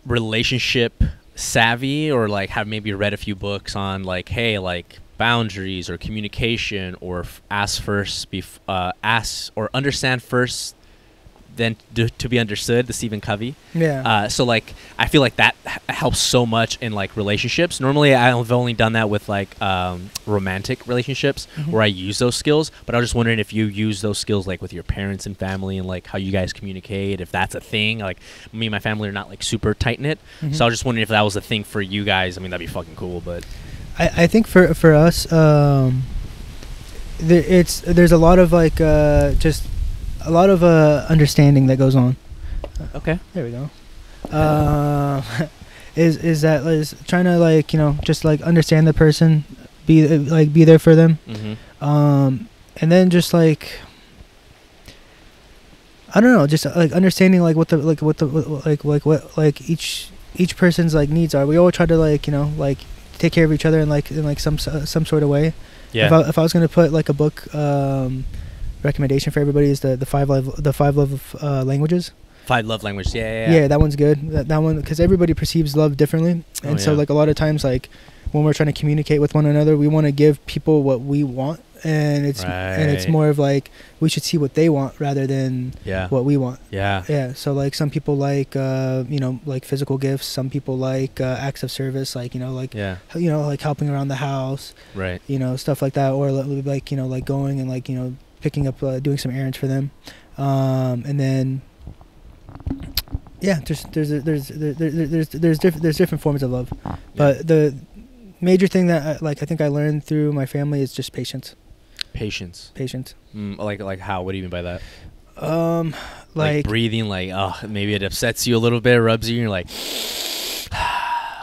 relationship savvy, or like have maybe read a few books on like, hey, like boundaries or communication, or ask first, ask or understand first, then to be understood, the Stephen Covey. Yeah. So like I feel like that helps so much in like relationships. Normally I've only done that with like romantic relationships Mhm. where I use those skills, but I was just wondering if you use those skills like with your parents and family, and like how you guys communicate, if that's a thing. Like me and my family are not like super tight knit, Mhm. so I was just wondering if that was a thing for you guys. I mean, that'd be fucking cool. But I think for us, there's a lot of like just a lot of understanding that goes on. okay. There we go. Is trying to like, you know, just like understand the person, be there for them, and then just like, I don't know, just like understanding like what each person's like needs are. We all try to like, you know, like take care of each other in like some sort of way. Yeah. If I was gonna put like a book recommendation for everybody, is the five love languages. 5 love languages. Yeah, that one's good. That one, because everybody perceives love differently, and so yeah. like a lot of times, like when we're trying to communicate with one another, we want to give people what we want, and it's Right. more of like we should see what they want rather than Yeah. what we want. Yeah. Yeah, so like some people like you know, like physical gifts. Some people like acts of service, like, you know, like Yeah. you know, like helping around the house, Right. you know, stuff like that, or like, you know, like going and like, you know, picking up doing some errands for them, and then yeah, there's different forms of love, but the major thing that I think I learned through my family is just patience. Patience. Like how? What do you mean by that? Like breathing, like, oh, maybe it upsets you a little bit, rubs you, and you're like,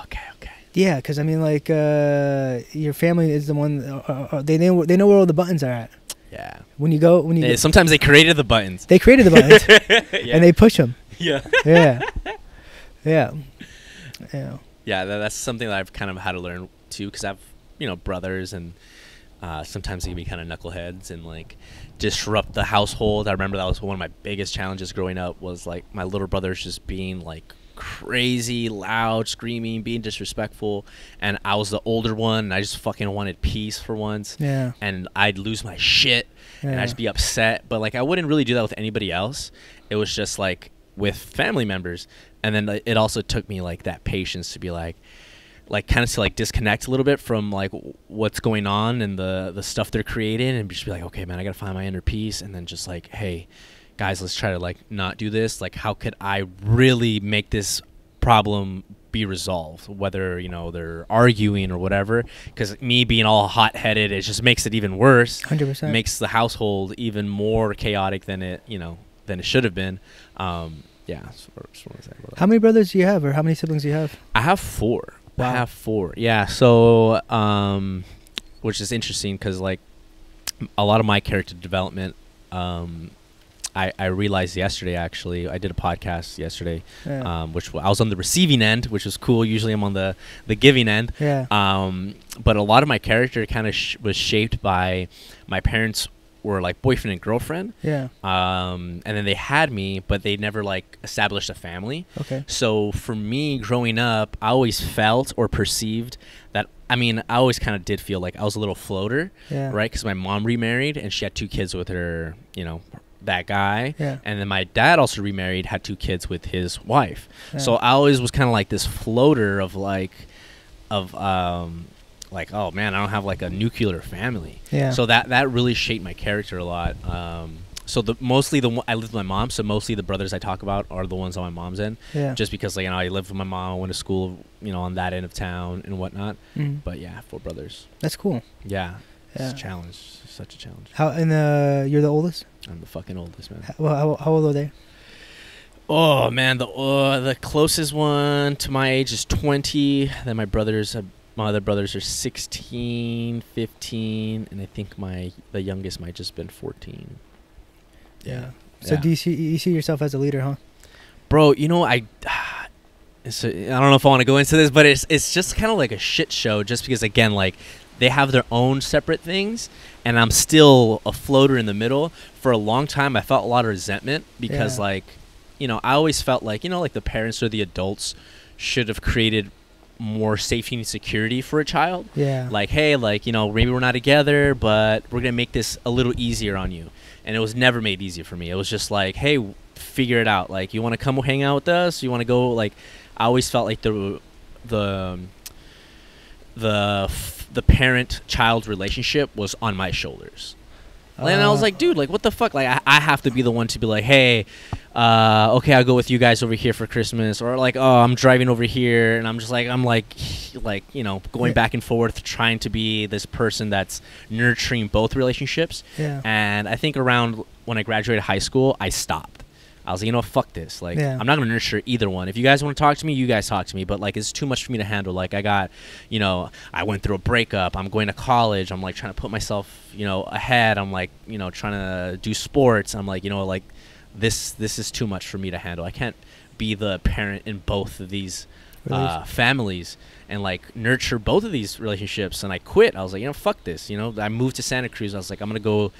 okay. Yeah, because I mean, like, your family is the one. They know where all the buttons are at. Yeah. When you go, Sometimes they created the buttons. they created the buttons Yeah. and they push them. Yeah. Yeah. Yeah. Yeah. Yeah. That's something that I've kind of had to learn too, because I've, you know, brothers, and sometimes they can be kind of knuckleheads and like disrupt the household. I remember that was one of my biggest challenges growing up, was like my little brothers just being like crazy loud, screaming, being disrespectful, and I was the older one, and I just fucking wanted peace for once. Yeah. And I'd lose my shit, and Yeah. I'd just be upset. But like I wouldn't really do that with anybody else. It was just like with family members. And then it also took me like that patience to be like kind of to like disconnect a little bit from like what's going on and the stuff they're creating, and just be like, okay, man, I gotta find my inner peace. And then just like, hey guys, let's try to like not do this. Like, how could I really make this problem be resolved, whether, you know, they're arguing or whatever? Because me being all hot-headed, it just makes it even worse. 100%. Makes the household even more chaotic than it, you know, than it should have been. Yeah, just wanted to say about that. How many brothers do you have, or how many siblings do you have? I have 4. Wow. I have 4. Yeah. So, which is interesting because like a lot of my character development, I realized yesterday, actually, I did a podcast yesterday, Yeah. which I was on the receiving end, which was cool. Usually I'm on the giving end. Yeah. But a lot of my character kind of was shaped by my parents were like boyfriend and girlfriend. Yeah. And then they had me, but they never like established a family. Okay. So for me growing up, I always felt or perceived that, I mean, I always kind of did feel like I was a little floater, Yeah. right? Because my mom remarried and she had 2 kids with her, you know, that guy. Yeah. And then my dad also remarried, had 2 kids with his wife. Yeah. So I always was kind of like this floater of like, oh man, I don't have like a nuclear family. Yeah. So that really shaped my character a lot. So I lived with my mom, so mostly the brothers I talk about are the ones on my mom's end. Yeah. Just because, like, you know, I lived with my mom, I went to school, you know, on that end of town and whatnot. Mhm. But yeah, 4 brothers. That's cool. Yeah. Yeah. It's a challenge. It's such a challenge. You're the oldest? I'm the fucking oldest, man. How old are they? Oh man, the closest one to my age is 20. Then my other brothers are 16, 15, and I think the youngest might just been 14. Yeah. So do you see yourself as a leader, huh? Bro, you know, I don't know if I want to go into this, but it's just kind of like a shit show, just because, again, like, they have their own separate things, and I'm still a floater in the middle. For a long time, I felt a lot of resentment because, Yeah. like, you know, I always felt like, you know, like the parents or the adults should have created more safety and security for a child. Yeah. Like, hey, like, you know, maybe we're not together, but we're going to make this a little easier on you. And it was never made easier for me. It was just like, hey, figure it out. Like, you want to come hang out with us? You want to go? Like, I always felt like the parent-child relationship was on my shoulders. And I was like, dude, like, what the fuck? Like, I have to be the one to be like, hey, okay, I'll go with you guys over here for Christmas. Or like, oh, I'm driving over here. And I'm like, you know, going back and forth, trying to be this person that's nurturing both relationships. Yeah. And I think around when I graduated high school, I stopped. I was like, you know, fuck this. Like, Yeah. I'm not going to nurture either one. If you guys want to talk to me, you guys talk to me. But, like, it's too much for me to handle. Like, I got, you know, I went through a breakup. I'm going to college. I'm, like, trying to put myself, you know, ahead. I'm, like, you know, trying to do sports. I'm, like, you know, like, this is too much for me to handle. I can't be the parent in both of these families and, like, nurture both of these relationships. And I quit. I was like, you know, fuck this. You know, I moved to Santa Cruz. I was like, I'm going to go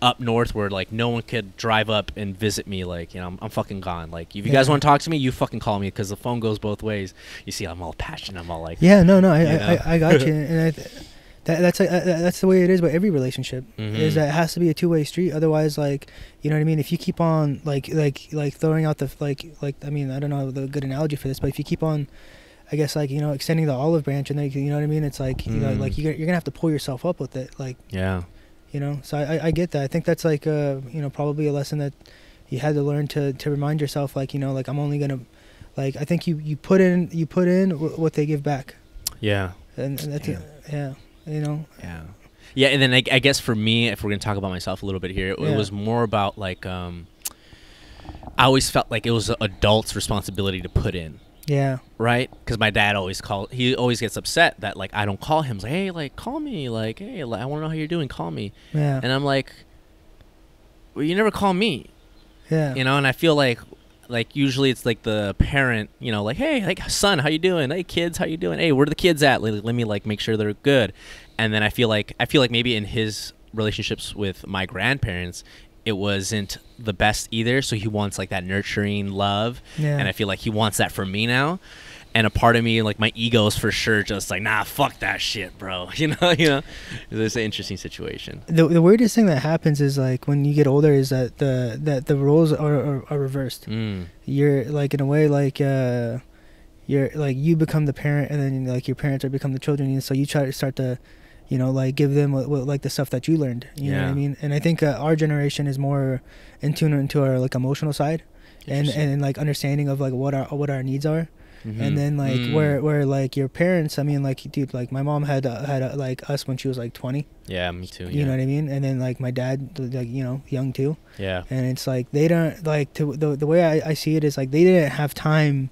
up north where, like, no one could drive up and visit me. Like, you know, I'm fucking gone. Like, if you guys want to talk to me, you fucking call me, because the phone goes both ways. You see, I'm all passionate. I'm all like, yeah, no, I got you. And that's the way it is with every relationship. Mhm. Is that it has to be a two-way street. Otherwise, like, you know what I mean? If you keep on like throwing out the like I mean, I don't know the good analogy for this, but if you keep on, I guess, like, you know, extending the olive branch, and then, you know what I mean? It's like, you know, like, you're gonna have to pull yourself up with it, like, yeah. you know. So I get that. I think that's like you know, probably a lesson that you had to learn to remind yourself, like, you know, like, I'm only gonna, like, I think you put in what they give back. Yeah. And that's it. Yeah, you know. Yeah, and then I guess for me, if we're gonna talk about myself a little bit here, it was more about, like, I always felt like it was an adult's responsibility to put in. Yeah. Right? Because my dad he always gets upset that, like, I don't call him. He's like, hey, like, call me. Like, hey, I want to know how you're doing. Call me. Yeah. And I'm like, well, you never call me. Yeah. You know, and I feel like usually it's like the parent, you know, like, hey, like, son, how you doing? Hey, kids, how you doing? Hey, where are the kids at? Let me, like, make sure they're good. And then I feel like maybe in his relationships with my grandparents, it wasn't the best either. So he wants like that nurturing love, and I feel like he wants that from me now. And a part of me, like my ego, is for sure just like, nah, fuck that shit, bro. You know, it's an interesting situation. The weirdest thing that happens is like when you get older is that the roles are reversed. You're like in a way like you're like you become the parent, and then like your parents are become the children, and so you try to start to, you know, like give them what like the stuff that you learned. You know what I mean? And I think our generation is more in tune into our like emotional side, and like understanding of like what our needs are. And then like where like your parents, I mean, like, dude, like my mom had like us when she was like 20. Yeah, me too. You know what I mean? And then like my dad, like, you know, young too. Yeah. And it's like they don't like the way I see it is like they didn't have time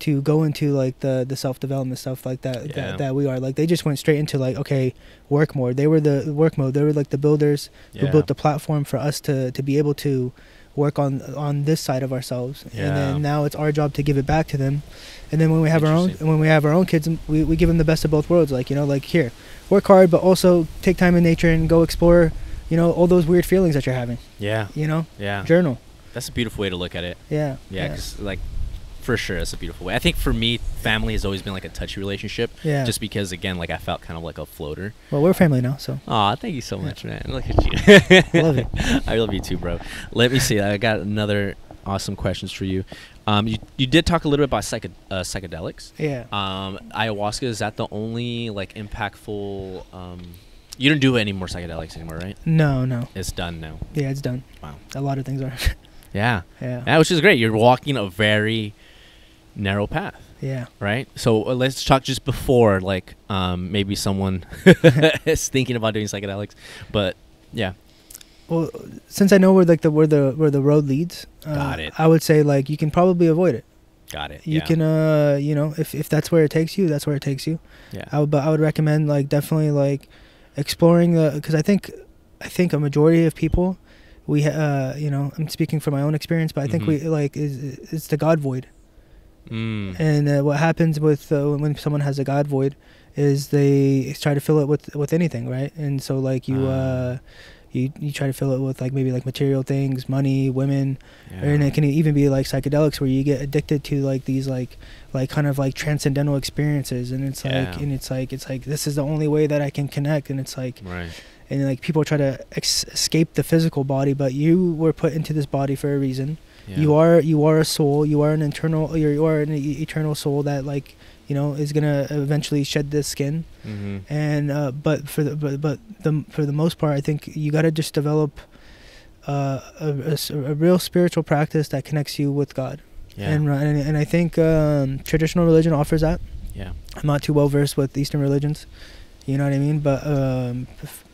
to go into like the self-development stuff like that that we are. Like they just went straight into like, okay, work more. They were the work mode. They were like the builders who built the platform for us to be able to work on this side of ourselves. And then now it's our job to give it back to them. And then when we have our own kids, we give them the best of both worlds. Like, you know, like, here, work hard, but also take time in nature and go explore, you know, all those weird feelings that you're having. Yeah. You know? Yeah. Journal. That's a beautiful way to look at it. Yeah. Yeah. 'Cause, like, for sure, it's a beautiful way. I think for me, family has always been like a touchy relationship. Yeah. Just because, again, like I felt kind of like a floater. Well, we're family now, so. Aw, thank you so much, man. Look at you. I love you. I love you too, bro. Let me see. I got another awesome questions for you. You did talk a little bit about psychedelics. Yeah. Ayahuasca, is that the only like impactful? You don't do any more psychedelics anymore, right? No. It's done now. Yeah, it's done. Wow. A lot of things are. Yeah, which is great. You're walking a very narrow path. Yeah. Right. So let's talk just before, like, maybe someone is thinking about doing psychedelics, but yeah. Well, since I know where like where the road leads, got it. I would say like you can probably avoid it. Got it. You can you know, if that's where it takes you, that's where it takes you. Yeah. But I would recommend like definitely like exploring because I think a majority of people you know, I'm speaking from my own experience, but I think we like it's the God void. And what happens with when someone has a God void is they try to fill it with anything, right? And so like you try to fill it with like maybe like material things, money, women, and it can even be like psychedelics where you get addicted to like these like kind of like transcendental experiences, and it's like it's like this is the only way that I can connect, and it's like and like people try to escape the physical body, but you were put into this body for a reason. You are a soul. You are an internal. You are an eternal soul that, like, you know, is gonna eventually shed this skin. And but for the most part, I think you gotta just develop a real spiritual practice that connects you with God. And I think traditional religion offers that. I'm not too well versed with Eastern religions. You know what I mean? But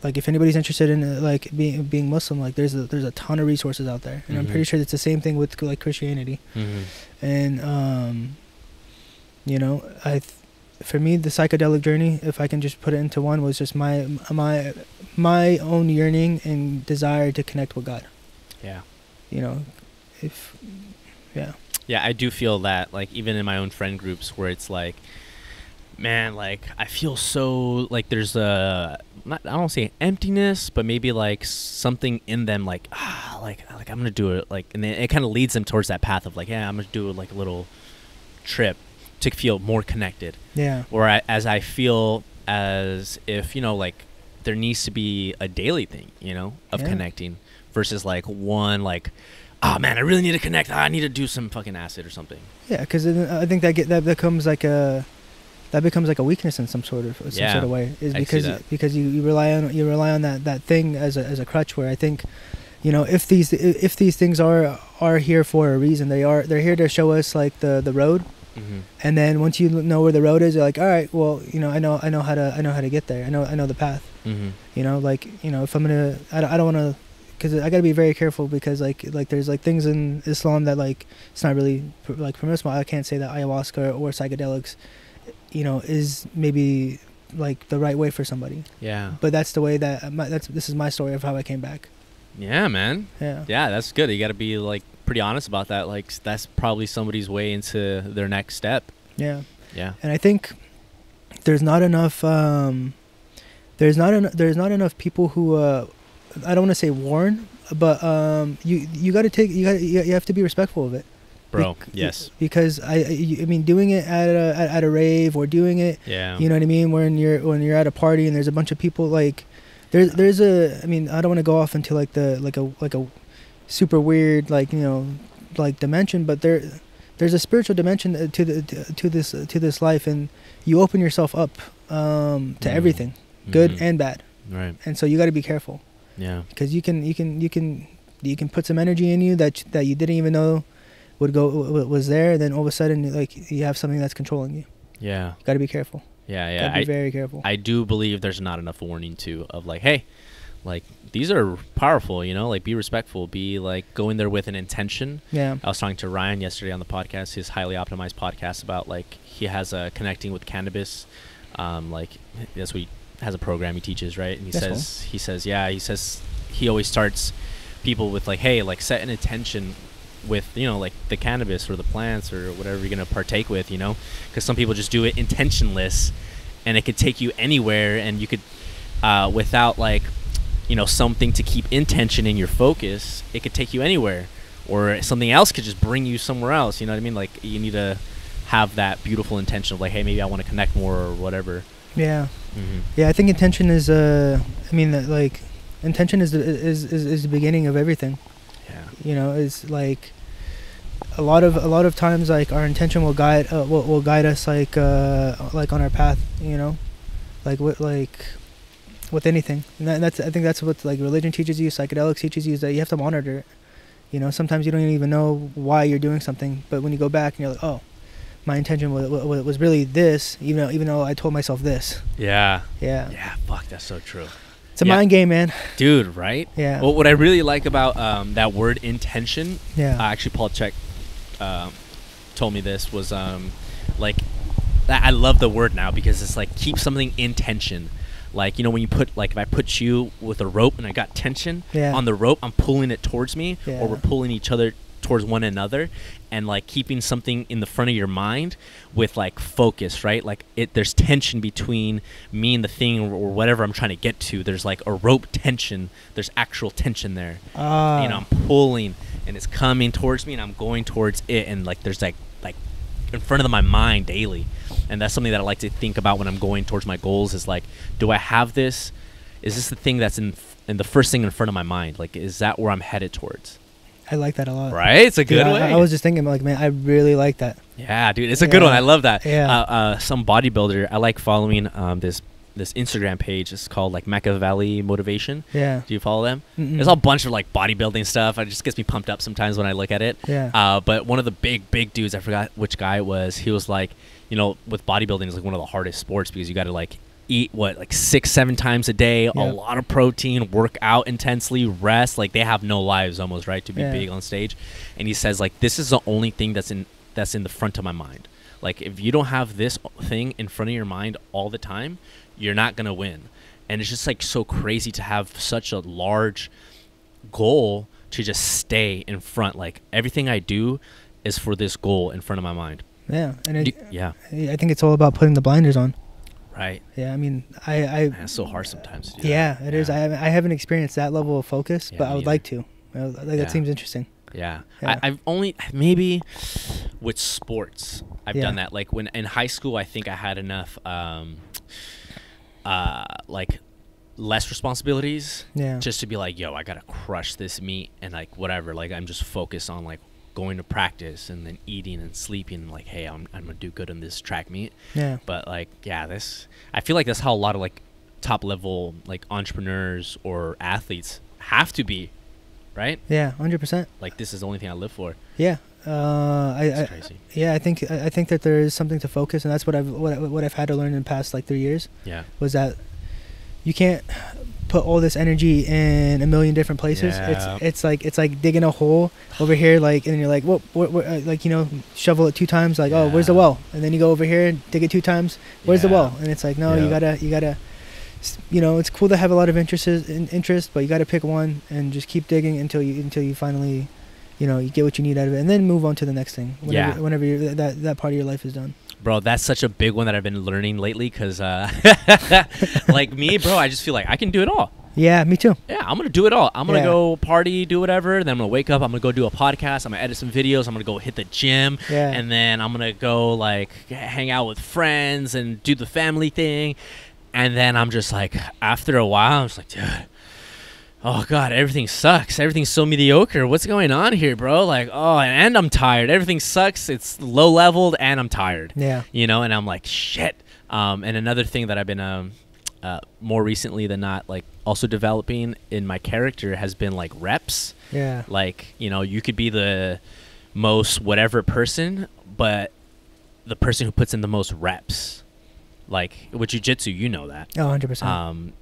like if anybody's interested in like being Muslim, like there's a ton of resources out there, and I'm pretty sure it's the same thing with like Christianity. And you know, for me the psychedelic journey, if I can just put it into one, was just my own yearning and desire to connect with God. You know, I do feel that, like, even in my own friend groups where it's like, man, like I feel so like there's I don't say emptiness, but maybe like something in them, like like I'm gonna do it, like, and then it kind of leads them towards that path of like, I'm gonna do like a little trip to feel more connected. Or as I feel as if, you know, like there needs to be a daily thing, you know, of connecting versus like one like, oh man, I really need to connect. I need to do some fucking acid or something. Yeah, because I think that becomes like a. That becomes like a weakness in some sort of way, is because you rely on that thing as a crutch. Where I think, you know, if these things are here for a reason, they're here to show us like the road, and then once you know where the road is, you're like, all right, well, you know, I know how to get there. I know the path. You know, like, you know, if I'm gonna, I don't want to, because I gotta be very careful, because like there's like things in Islam that like it's not really like permissible. I can't say that ayahuasca or psychedelics, you know, is maybe like the right way for somebody. But that's the way that this is my story of how I came back. Yeah, man. Yeah, that's good. You got to be like pretty honest about that. Like that's probably somebody's way into their next step. And I think there's not enough there's not enough people who I don't want to say warn, you got to take you have to be respectful of it. Bro, yes. Because I mean, doing it at a rave or doing it, you know what I mean, when you're at a party and there's a bunch of people, like there's a, I mean, I don't want to go off into like a super weird, like, you know, like dimension, but there's a spiritual dimension to this life, and you open yourself up to everything, good and bad. Right. And so you got to be careful. Yeah. Because you can put some energy in you that you didn't even know was there, and then all of a sudden, like, you have something that's controlling you. Yeah. You got to be careful. Yeah. Gotta be very careful. I do believe there's not enough warning too of like, hey, like, these are powerful, you know, like, be respectful, be like, go in there with an intention. Yeah. I was talking to Ryan yesterday on the podcast, his highly optimized podcast, about like, he has a connecting with cannabis. Like, that's what he has a program he teaches, right? And he says he always starts people with like, hey, like, set an intention with, you know, like the cannabis or the plants or whatever you're going to partake with, you know, because some people just do it intentionless, and it could take you anywhere, and you could, without like, you know, something to keep intention in your focus, it could take you anywhere, or something else could just bring you somewhere else. You know what I mean? Like, you need to have that beautiful intention of like, hey, maybe I want to connect more or whatever. Yeah. Yeah. I think intention is, I mean, like, intention is the beginning of everything. Yeah. You know, it's like a lot of times, like, our intention will guide us like on our path, you know, like with anything. And I think that's what like religion teaches you, psychedelics teaches you, is that you have to monitor it. You know, sometimes you don't even know why you're doing something, but when you go back and you're like, oh, my intention was really this, even though I told myself this. Yeah. Fuck, that's so true. It's a mind game, man. Dude, right? Yeah. Well, what I really like about that word intention, actually Paul Chek told me this, was like, I love the word now, because it's like, keep something in tension. Like, you know, when you put, like, if I put you with a rope and I got tension on the rope, I'm pulling it towards me, or we're pulling each other towards one another, and like keeping something in the front of your mind with like focus, right? Like, there's tension between me and the thing or whatever I'm trying to get to. There's like a rope tension. There's actual tension there. You know, I'm pulling and it's coming towards me and I'm going towards it, and like there's like in front of my mind daily. And that's something that I like to think about when I'm going towards my goals, is like, do I have this? Is this the thing that's in the first thing in front of my mind? Like, is that where I'm headed towards? I like that a lot. Right? It's a good way. I was just thinking, like, man, I really like that. Yeah, dude. It's a good one. I love that. Yeah. Some bodybuilder, I like following this Instagram page. It's called like Machiavelli Motivation. Yeah. Do you follow them? There's a bunch of like bodybuilding stuff. It just gets me pumped up sometimes when I look at it. Yeah. But one of the big dudes, I forgot which guy it was, he was like, you know, with bodybuilding is like one of the hardest sports, because you got to like eat like 6-7 times a day, a lot of protein, work out intensely, rest. Like, they have no lives almost, right, to be big on stage. And he says, like, this is the only thing that's in the front of my mind. Like, if you don't have this thing in front of your mind all the time, you're not gonna win. And it's just like so crazy to have such a large goal to just stay in front. Like, everything I do is for this goal in front of my mind. Yeah. And I think it's all about putting the blinders on. Right. Yeah, I mean, man, it's so hard sometimes to do that. It is. I haven't experienced that level of focus, but I would like to. Like, that seems interesting. Yeah. I've only, maybe with sports, I've done that. Like, when in high school, I think I had enough, like, less responsibilities. Yeah. Just to be like, yo, I gotta crush this meet, and like, whatever. Like, I'm just focused on like going to practice and then eating and sleeping, like, hey, I'm gonna do good on this track meet. Yeah. But like, I feel like that's how a lot of like top level like entrepreneurs or athletes have to be, right? Yeah, 100%. Like, this is the only thing I live for. Yeah. It's crazy. Yeah, I think that there is something to focus, and that's what I've had to learn in the past like 3 years. Yeah. Was that you can't put all this energy in a million different places. Yeah. It's like digging a hole over here, like, and you're like, what like, you know, shovel it 2 times, like, oh, where's the well? And then you go over here and dig it 2 times, where's the well? And it's like, no, you gotta, you know, it's cool to have a lot of interest, but you gotta pick one and just keep digging until you finally, you know, you get what you need out of it, and then move on to the next thing whenever that part of your life is done. Bro, that's such a big one that I've been learning lately, because like me, bro, I just feel like I can do it all. Yeah, me too. Yeah, I'm gonna do it all. I'm gonna Yeah. go party, do whatever. Then I'm gonna wake up. I'm gonna go do a podcast. I'm gonna edit some videos. I'm gonna go hit the gym, Yeah. and then I'm gonna go like hang out with friends and do the family thing. And then I'm just like, after a while, I'm just like, dude, oh god, everything sucks. Everything's so mediocre. What's going on here, bro? Like, oh, and I'm tired. Everything sucks. It's low leveled, and I'm tired. Yeah. You know, and I'm like, shit. And another thing that I've been more recently than not, like also developing in my character has been like reps. Yeah. Like, you know, you could be the most whatever person, but the person who puts in the most reps. Like with jiu-jitsu, you know that. Oh, 100%.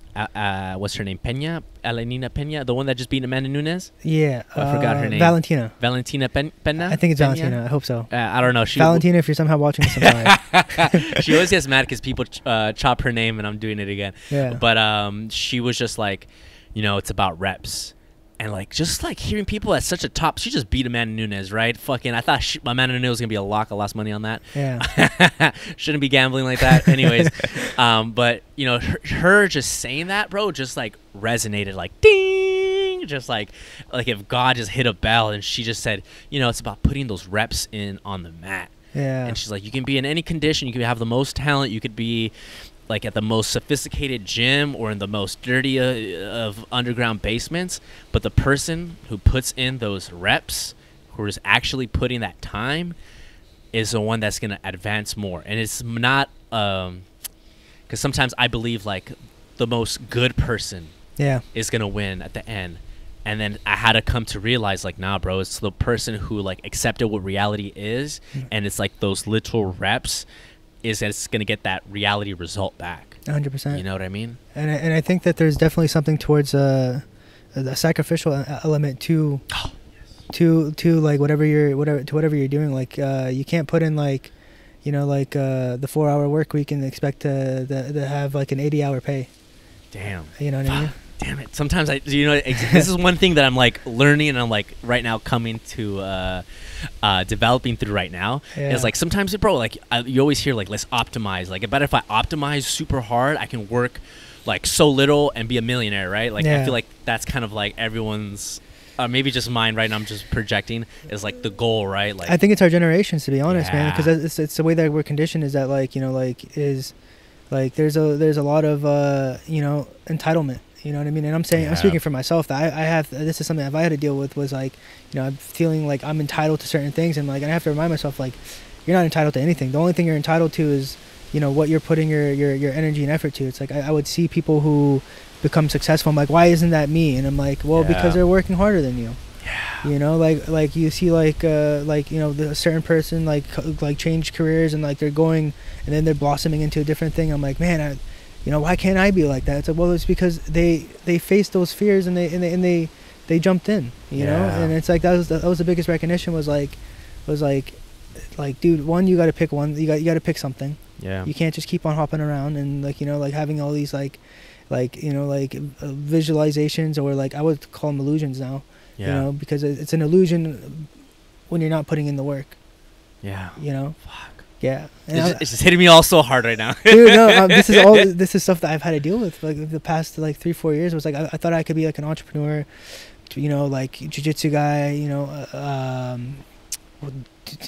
What's her name? Aladin Awad, the one that just beat Amanda Nunes. Yeah. I forgot her name. Valentina. Pena. I think it's Pena? Valentina. I hope so. I don't know. Valentina, if you're somehow watching this, I'm sorry. She always gets mad because people chop her name, and I'm doing it again. Yeah. But she was just like, you know, it's about reps. And like just like hearing people at such a top, she just beat Amanda Nunes, right? Fucking, I thought Amanda Nunes was gonna be a lock. I lost money on that. Yeah. Shouldn't be gambling like that. Anyways, but you know, her just saying that, bro, just like resonated, like ding, just like if God just hit a bell, and she just said, you know, it's about putting those reps in on the mat. Yeah. And she's like, you can be in any condition, you could have the most talent, you could be like at the most sophisticated gym or in the most dirty of underground basements, but the person who puts in those reps, who is actually putting that time, is the one that's going to advance more. And it's not because sometimes I believe like the most good person is going to win at the end. And then I had to come to realize, like, nah, bro, it's the person who like accepted what reality is, and it's like those literal reps is that it's going to get that reality result back. 100%. You know what I mean? And I think that there's definitely something towards a sacrificial element to like whatever you're doing. Like you can't put in like, you know, like the 4-hour work week and expect to have like an 80-hour pay. Damn. You know what I mean? Damn it. Sometimes you know, this is one thing that I'm like learning, and I'm like right now coming to developing through right now. Yeah. Is like sometimes, bro, like you always hear like, let's optimize. Like, I bet if I optimize super hard, I can work like so little and be a millionaire, right? Like, I feel like that's kind of like everyone's, maybe just mine right now, I'm just projecting, is like the goal, right? Like, I think it's our generations, to be honest, man, because it's the way that we're conditioned, is that like, you know, like is like there's a lot of you know, entitlement. You know what I mean? And I'm saying, I'm speaking for myself, that I have, this is something that I had to deal with, was like, you know, I'm feeling like I'm entitled to certain things, and like, I have to remind myself, like, you're not entitled to anything. The only thing you're entitled to is, you know, what you're putting your energy and effort to. It's like, I would see people who become successful. I'm like, why isn't that me? And I'm like, well, because they're working harder than you. Yeah. You know, like you see like, you know, a certain person like change careers, and like they're going, and then they're blossoming into a different thing. I'm like, man, you know, why can't I be like that? It's like, well, it's because they faced those fears, and they jumped in, you know. And it's like that was the biggest recognition, was like, dude, one, you got to pick one. You got to pick something. Yeah. You can't just keep on hopping around and like, you know, like having all these like you know, like visualizations, or like I would call them illusions now. Yeah. You know, because it's an illusion when you're not putting in the work. Yeah. You know. Fuck. Yeah, it's just hitting me all so hard right now. Dude, no, this is stuff that I've had to deal with like the past like 3-4 years. Was like I thought I could be like an entrepreneur, you know, like jiu-jitsu guy, you know,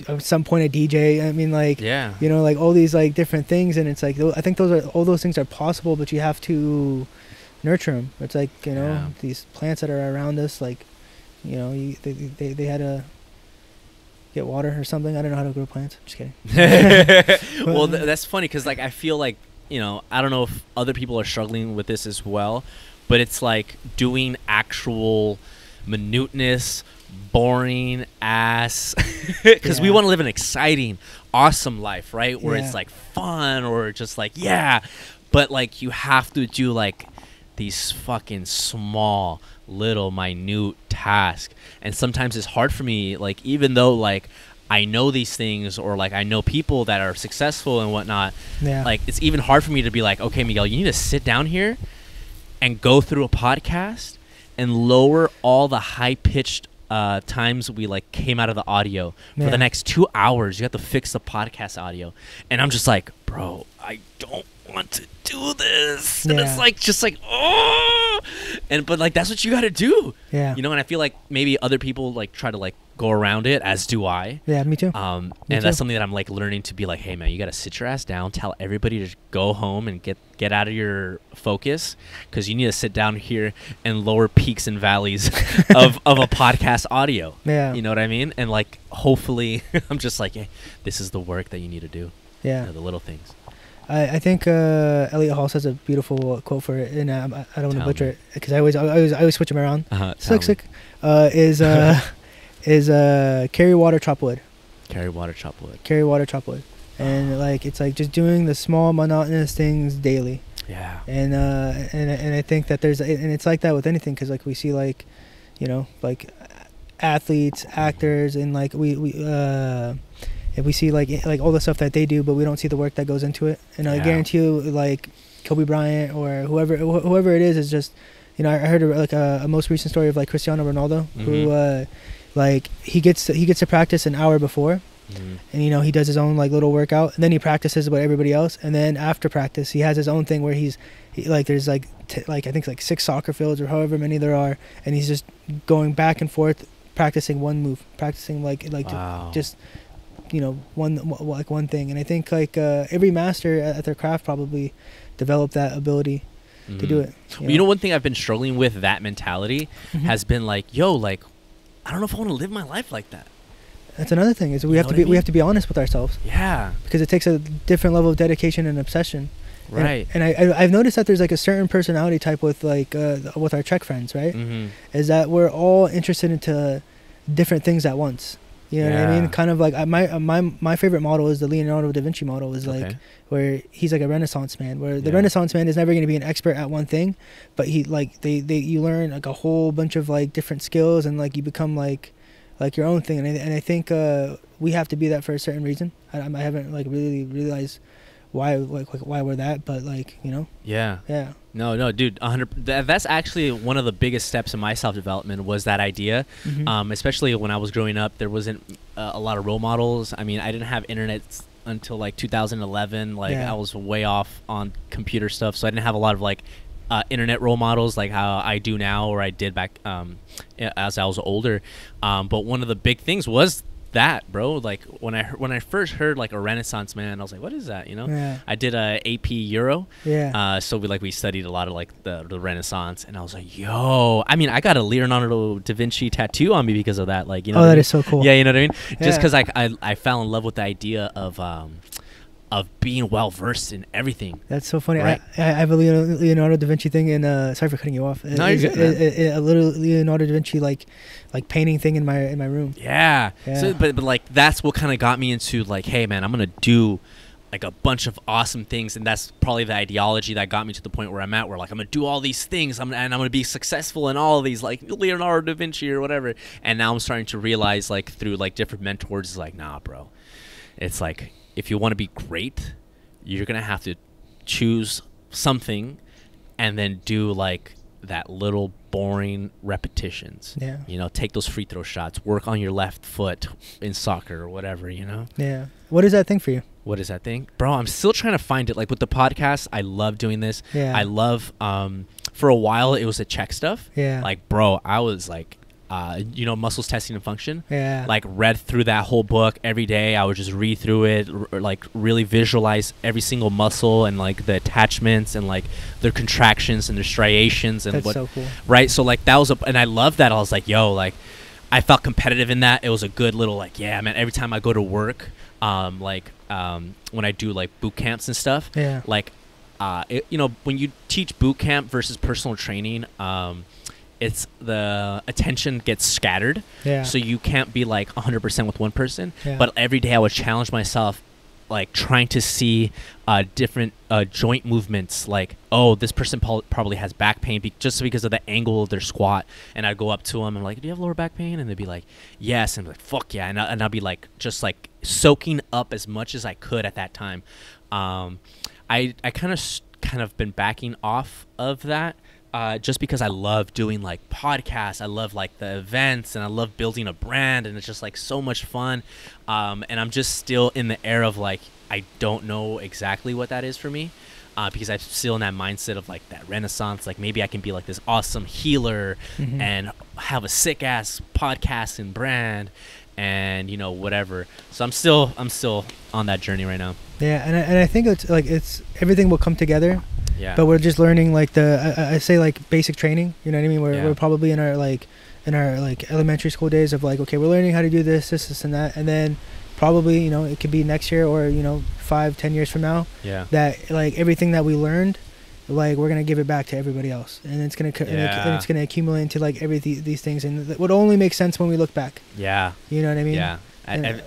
at some point a DJ. I mean, like, you know, like all these like different things, and it's like I think all those things are possible, but you have to nurture them. It's like, you know, these plants that are around us, like, you know, they had to get water or something. I don't know how to grow plants. Just kidding. Well, that's funny, because like I feel like, you know, I don't know if other people are struggling with this as well, but it's like doing actual minuteness, boring ass, because we want to live an exciting, awesome life, right? Where it's like fun, or just like, but like you have to do like these fucking small, little, minute tasks. And sometimes it's hard for me, like, even though like I know these things, or like I know people that are successful and whatnot, like it's even hard for me to be like, okay, Miguel, you need to sit down here and go through a podcast and lower all the high-pitched times we like came out of the audio for the next 2 hours. You have to fix the podcast audio, and I'm just like, bro, I don't want to do this. And Yeah. it's like, just like, oh, but like, that's what you got to do. Yeah. You know, and I feel like maybe other people like try to like go around it, as do I. Yeah, me too. And too. that's something that I'm like learning to be like, hey man, you got to sit your ass down, tell everybody to go home and get out of your focus, because you need to sit down here and lower peaks and valleys of a podcast audio. Yeah. You know what I mean? And like, hopefully, I'm just like, hey, this is the work that you need to do. Yeah. You know, the little things. I think Elliot Hall says a beautiful quote for it, and I don't want to Tell butcher me. it because I always switch them around. Sick. Is carry water, chop wood. Carry water, chop wood. Carry water, chop wood. And like, it's like just doing the small monotonous things daily. Yeah. And I think that and it's like that with anything, because like we see like, you know, like athletes, actors, and like if we see like all the stuff that they do, but we don't see the work that goes into it. And I guarantee you, like Kobe Bryant or whoever it is just, you know, I heard like a most recent story of like Cristiano Ronaldo, who like he gets to practice an hour before. And you know, he does his own like little workout, and then he practices with everybody else, and then after practice he has his own thing where there's like I think like 6 soccer fields or however many there are, and he's just going back and forth practicing one move, practicing Wow. just, you know, one thing. And I think like every master at their craft probably developed that ability to do it. You know, one thing I've been struggling with that mentality has been like, yo, like, I don't know if I want to live my life like that. That's another thing, is we have to be honest with ourselves. Yeah. Because it takes a different level of dedication and obsession. Right. And I've noticed that there's like a certain personality type with like with our Trek friends, right? Is that we're all interested into different things at once. You know what I mean? Kind of like my favorite model is the Leonardo da Vinci model, is like where he's like a Renaissance man, where the Renaissance man is never going to be an expert at one thing, but he like you learn like a whole bunch of like different skills, and like you become like your own thing. And I think we have to be that for a certain reason. I haven't like really realized why we're that, but like, you know. Yeah. No, dude, 100. That's actually one of the biggest steps in my self-development, was that idea. Especially when I was growing up, there wasn't a lot of role models. I mean, I didn't have internet until like 2011. Like I was way off on computer stuff, so I didn't have a lot of like internet role models like how I do now, or I did back as I was older. But one of the big things was that, bro. Like when I first heard like a Renaissance man, I was like, what is that? You know? I did a AP Euro. So we studied a lot of like the Renaissance, and I was like, yo, I mean, I got a Leonardo da Vinci tattoo on me because of that. Like, you know, that is so cool. Yeah, you know what I mean? Just because I fell in love with the idea of being well versed in everything. That's so funny. Right. I have a Leonardo da Vinci thing, and sorry for cutting you off. No, you're good, a little Leonardo da Vinci like painting thing in my room. Yeah. So, but like that's what kind of got me into like, hey man, I'm gonna do like a bunch of awesome things, and that's probably the ideology that got me to the point where I'm at, where like I'm gonna do all these things, and I'm gonna be successful in all of these, like Leonardo da Vinci or whatever. And now I'm starting to realize, like through like different mentors, it's like, nah, bro, it's like, if you want to be great, you're gonna have to choose something and then do like that little boring repetitions. You know, take those free throw shots, work on your left foot in soccer or whatever, you know. What is that thing for you? What is that thing? Bro, I'm still trying to find it. Like with the podcast, I love doing this. I love for a while it was the check stuff. Like, bro, I was like, you know, Muscles, Testing and Function. Like read through that whole book every day. I would just read through it, like really visualize every single muscle and like the attachments and like their contractions and their striations and That's so cool. Right. So like that was and I loved that. I was like, yo, like I felt competitive in that. It was a good little like, yeah, man. Every time I go to work, when I do like boot camps and stuff, like, you know, when you teach boot camp versus personal training, it's the attention gets scattered. So you can't be like 100% with one person. But every day I would challenge myself, like trying to see different joint movements. Like, oh, this person probably has back pain just because of the angle of their squat. And I'd go up to them and like, do you have lower back pain? And they'd be like, yes. And I'm like, fuck yeah. And I'd be like, just like soaking up as much as I could at that time. I kind of been backing off of that. Just because I love doing like podcasts, I love like the events, and I love building a brand, and it's just like so much fun. And I'm just still in the era of like, I don't know exactly what that is for me. Because I'm still in that mindset of like that renaissance, like maybe I can be like this awesome healer and have a sick ass podcast and brand and, you know, whatever. So I'm still on that journey right now. Yeah, and I think it's everything will come together. Yeah. But we're just learning like I say like basic training. You know what I mean? We're probably in our elementary school days of like, okay, we're learning how to do this, and that, and then probably, you know, it could be next year or, you know, 5-10 years from now. Yeah. That like everything that we learned, like we're gonna give it back to everybody else, and it's gonna and it's gonna accumulate into like these things, and it would only make sense when we look back. Yeah. You know what I mean? Yeah.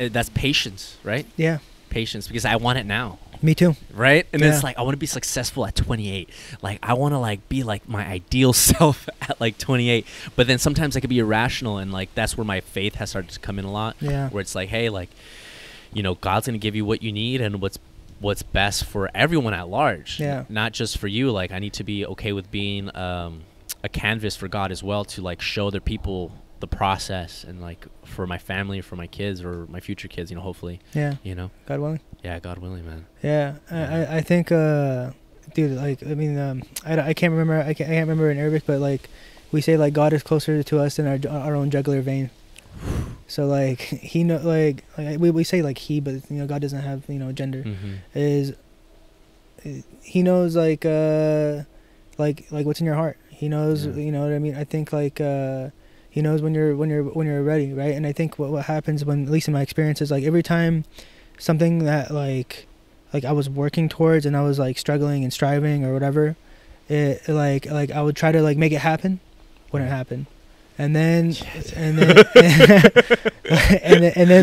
That's patience, right? Yeah. Patience, because I want it now. Me too. Right? And it's like I want to be successful at 28. Like I want to like be like my ideal self at like 28. But then sometimes I could be irrational, and like that's where my faith has started to come in a lot. Yeah. Where it's like, hey, like, you know, God's gonna give you what you need and what's best for everyone at large. Yeah. Not just for you. Like I need to be okay with being a canvas for God as well, to like show other people the process, and like for my family, for my kids or my future kids, you know, hopefully. Yeah. You know. God willing. Yeah, God willing, man. Yeah. I think dude, like I mean I can't remember in Arabic, but like we say like God is closer to us than our own jugular vein. So like he know like we say like he, but you know God doesn't have, you know, gender. Is he knows like what's in your heart. He knows, you know what I mean. I think like he knows when you're ready, right? And I think what happens when, at least in my experience, is like every time something that like I was working towards and I was like struggling and striving or whatever, it like I would try to like make it happen, wouldn't happen. And then and then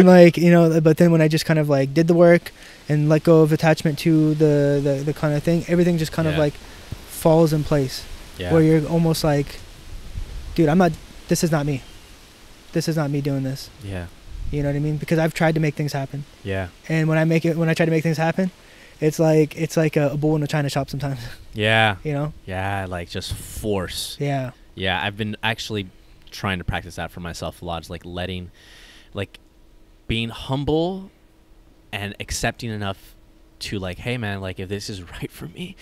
like, you know, but then when I just kind of like did the work and let go of attachment to the kind of thing, everything just kind of like falls in place. Yeah. Where you're almost like, dude, this is not me. This is not me doing this. Yeah. You know what I mean? Because I've tried to make things happen. Yeah. And when I try to make things happen, it's like a bull in a china shop sometimes. Yeah. You know? Yeah, like just force. Yeah. Yeah, I've been actually trying to practice that for myself a lot. It's like being humble and accepting enough to like, hey man, like if this is right for me,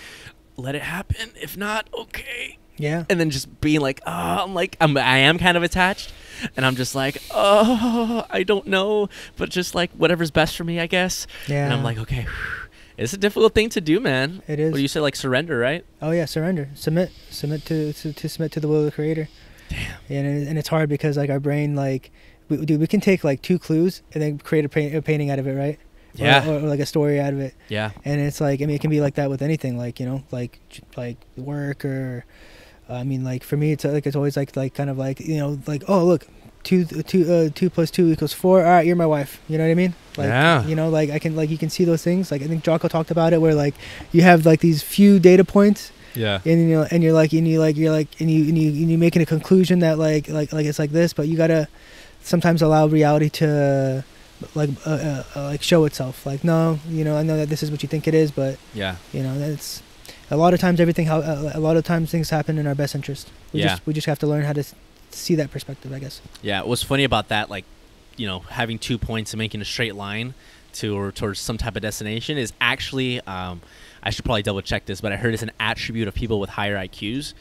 let it happen. If not, okay. Yeah. And then just being like, I am kind of attached, and I'm just like, I don't know, but just like whatever's best for me, I guess. Yeah. And I'm like, okay, it's a difficult thing to do, man. It is. What do you say, like surrender, right? Oh yeah, surrender, submit to submit to the will of the Creator. Damn. And it's hard because like our brain, like we can take like 2 clues and then create a painting out of it, right? Yeah. Or like a story out of it. Yeah. And it's like, I mean, it can be like that with anything, like, you know, like work or. I mean, like for me, it's always like kind of like, you know, like, oh look, 2 plus 2 equals 4. All right, you're my wife. You know what I mean? Like, yeah. You know, like I can, like you can see those things. Like I think Jocko talked about it, where like you have like these few data points. Yeah. And you know, and you're making a conclusion that like it's like this, but you gotta sometimes allow reality to like show itself. Like, no, you know, I know that this is what you think it is, but yeah, you know, that's. A lot of times things happen in our best interest. We just have to learn how to see that perspective, I guess. Yeah, what's funny about that, like, you know, having 2 points and making a straight line towards some type of destination is actually, I should probably double check this, but I heard it's an attribute of people with higher IQs.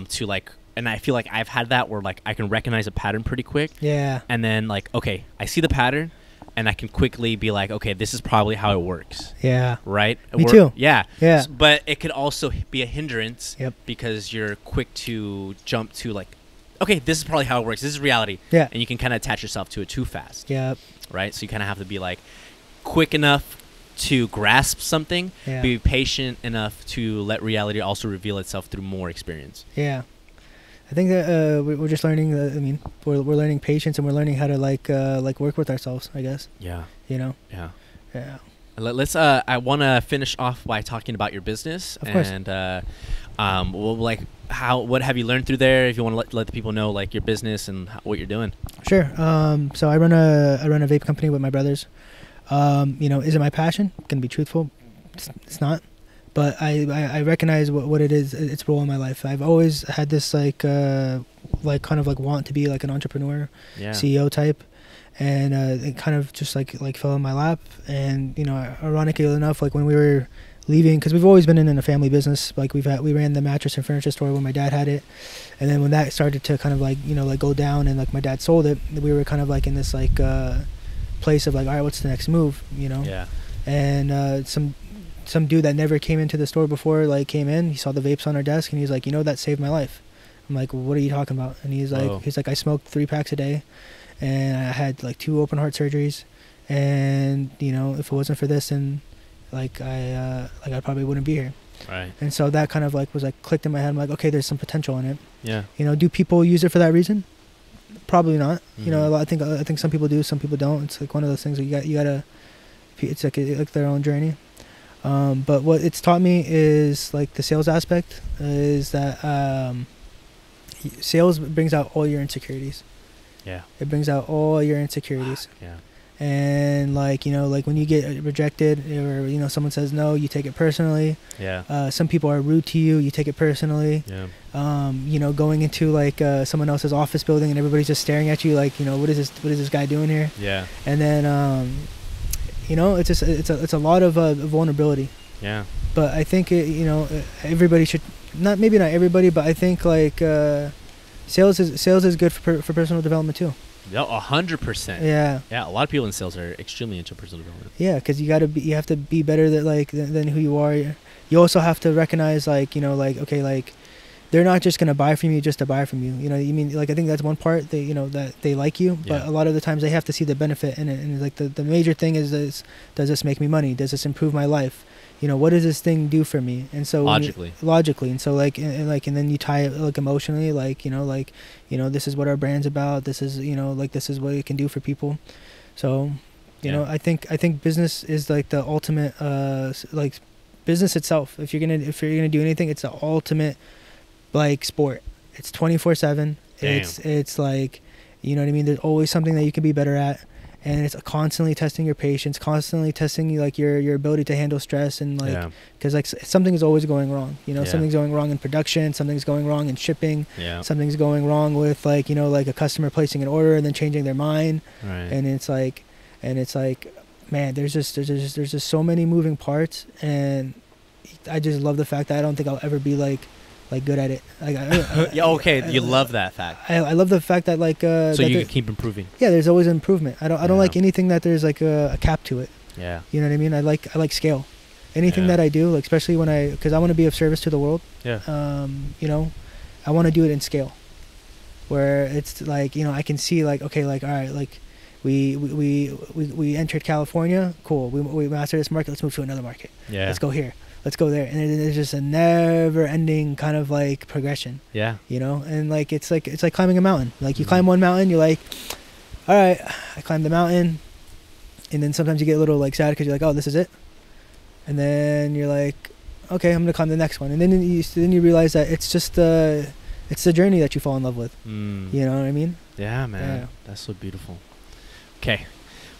To like, and I feel like I've had that where like I can recognize a pattern pretty quick. Yeah. And then like, okay, I see the pattern. And I can quickly be like, okay, this is probably how it works. Yeah. Right? Me too. Yeah. Yeah. But it could also be a hindrance. Yep. Because you're quick to jump to like, okay, this is probably how it works. This is reality. Yeah. And you can kind of attach yourself to it too fast. Yep. Right? So you kind of have to be like quick enough to grasp something, be patient enough to let reality also reveal itself through more experience. Yeah. I think that we're just learning. I mean, we're learning patience, and we're learning how to like work with ourselves, I guess. Yeah. You know. Yeah. Yeah. Let's. I want to finish off by talking about your business. Of course. And well, like what have you learned through there? If you want to let the people know like your business and what you're doing. Sure. So I run a vape company with my brothers. You know, is it my passion? Gonna be truthful. It's not. But I recognize what it is, its role in my life. I've always had this like kind of like want to be like an entrepreneur, CEO type, and it kind of just like fell in my lap. And you know, ironically enough, like when we were leaving, because we've always been in a family business, like we ran the mattress and furniture store when my dad had it, and then when that started to kind of like, you know, like go down and like my dad sold it, we were kind of like in this like place of like, all right, what's the next move, you know? Yeah. And some dude that never came into the store before like came in, he saw the vapes on our desk, and he's like, you know, that saved my life. I'm like, well, what are you talking about? And he's like, I smoked 3 packs a day, and I had like 2 open heart surgeries, and you know, if it wasn't for this, then like I probably wouldn't be here. Right. And so that kind of like was like clicked in my head. I'm like, okay, there's some potential in it. Yeah. You know, do people use it for that reason? Probably not. Mm-hmm. You know, I think some people do, some people don't. It's like one of those things that you gotta. It's like their own journey. But what it's taught me is like the sales aspect is that sales brings out all your insecurities. Yeah. It brings out all your insecurities. Yeah. And like, you know, like when you get rejected or, you know, someone says no, you take it personally. Yeah. Some people are rude to you, you take it personally. Yeah. You know, going into like someone else's office building and everybody's just staring at you like, you know, what is this guy doing here? Yeah. And then you know, it's just it's a lot of vulnerability. Yeah. But I think you know, everybody should, maybe not everybody, but I think like sales is good for personal development too. Yeah, 100%. Yeah. Yeah, a lot of people in sales are extremely into personal development. Yeah, because you have to be better than who you are. You also have to recognize like, you know, like, okay, like they're not just gonna buy from you just to buy from you. You know, you mean, like I think that's one part, they, you know, that they like you, but a lot of the times they have to see the benefit in it. And like the major thing is this: does this make me money? Does this improve my life? You know, what does this thing do for me? And so logically, and so like and then you tie it like emotionally, like, you know, this is what our brand's about. This is, you know, like this is what it can do for people. So, you know, I think business is like the ultimate like business itself. If you're gonna do anything, it's the ultimate like sport. It's 24/7. It's like, you know what I mean, there's always something that you can be better at, and it's constantly testing your patience, constantly testing like your ability to handle stress, and like because like something is always going wrong, you know. Something's going wrong in production, something's going wrong in shipping, something's going wrong with like, you know, like a customer placing an order and then changing their mind, and it's like man, there's just so many moving parts, and I just love the fact that I don't think I'll ever be like good at it. Yeah, okay, you love that fact. I love the fact that like so that you can keep improving. Yeah, there's always improvement. I don't like anything that there's like a cap to it. Yeah. You know what I mean? I like scale. Anything that I do, like especially because I want to be of service to the world. Yeah. You know, I want to do it in scale, where it's like, you know, I can see like, okay, like, all right, like we entered California, cool. We mastered this market. Let's move to another market. Yeah. Let's go here. Let's go there. And it's just a never-ending kind of like progression. Yeah. You know, and like it's like climbing a mountain. Like you climb one mountain, you're like, all right, I climbed the mountain, and then sometimes you get a little like sad because you're like, oh, this is it. And then you're like, okay, I'm gonna climb the next one. And then you realize that it's just it's the journey that you fall in love with. You know what I mean? Yeah, man. Yeah. That's so beautiful. Okay,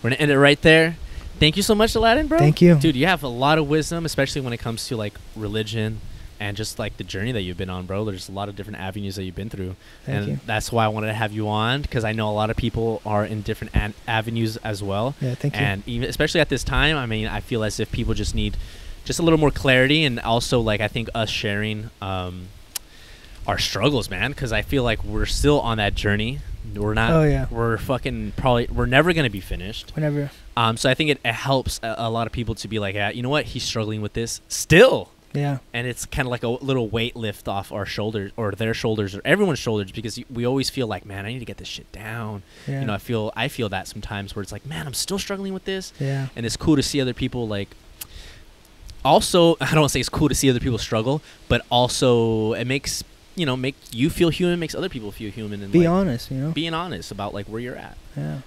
we're gonna end it right there. Thank you so much, Aladin, bro. Thank you. Dude, you have a lot of wisdom, especially when it comes to like religion and just like the journey that you've been on, bro. There's a lot of different avenues that you've been through. Thank you. That's why I wanted to have you on, because I know a lot of people are in different avenues as well. Yeah, thank you. And even especially at this time, I mean, I feel as if people just need just a little more clarity, and also like I think us sharing our struggles, man, because I feel like we're still on that journey. We're not. Oh yeah. We're fucking probably. We're never gonna be finished. Whenever. So I think it helps a lot of people to be like, yeah, you know what? He's struggling with this still. Yeah. And it's kind of like a little weight lift off our shoulders, or their shoulders, or everyone's shoulders, because we always feel like, man, I need to get this shit down. Yeah. You know, I feel that sometimes where it's like, man, I'm still struggling with this. Yeah. And it's cool to see other people like. Also, I don't want to say it's cool to see other people struggle, but also it makes. You know, make you feel human, makes other people feel human, and be honest, you know, being honest about like where you're at.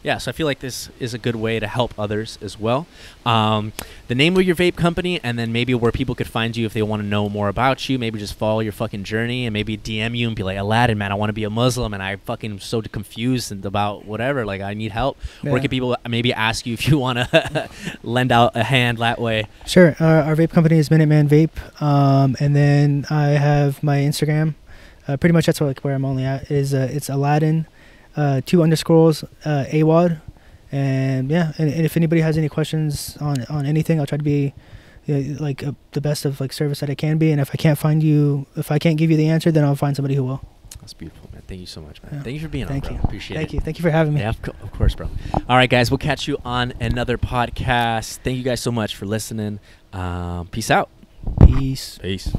Yeah. So I feel like this is a good way to help others as well. The name of your vape company, and then maybe where people could find you if they want to know more about you. Maybe just follow your fucking journey, and maybe DM you and be like, Aladin, man, I want to be a Muslim, and I fucking am so confused and about whatever. Like I need help. Yeah. Or can people maybe ask you if you want to lend out a hand that way? Sure. Our vape company is Minuteman Vape, and then I have my Instagram. Pretty much that's where I'm only at is it's Aladin 2 underscores Awad, And yeah, and if anybody has any questions on anything, I'll try to be the best of like service that I can be. And if I can't give you the answer, then I'll find somebody who will. That's beautiful, man. Thank you so much, man. Yeah. Thank you for being on, Thank bro. you. Appreciate it. Thank you. Thank you for having me. Yeah, of course, bro. All right, guys. We'll catch you on another podcast. Thank you guys so much for listening. Peace out. Peace. Peace.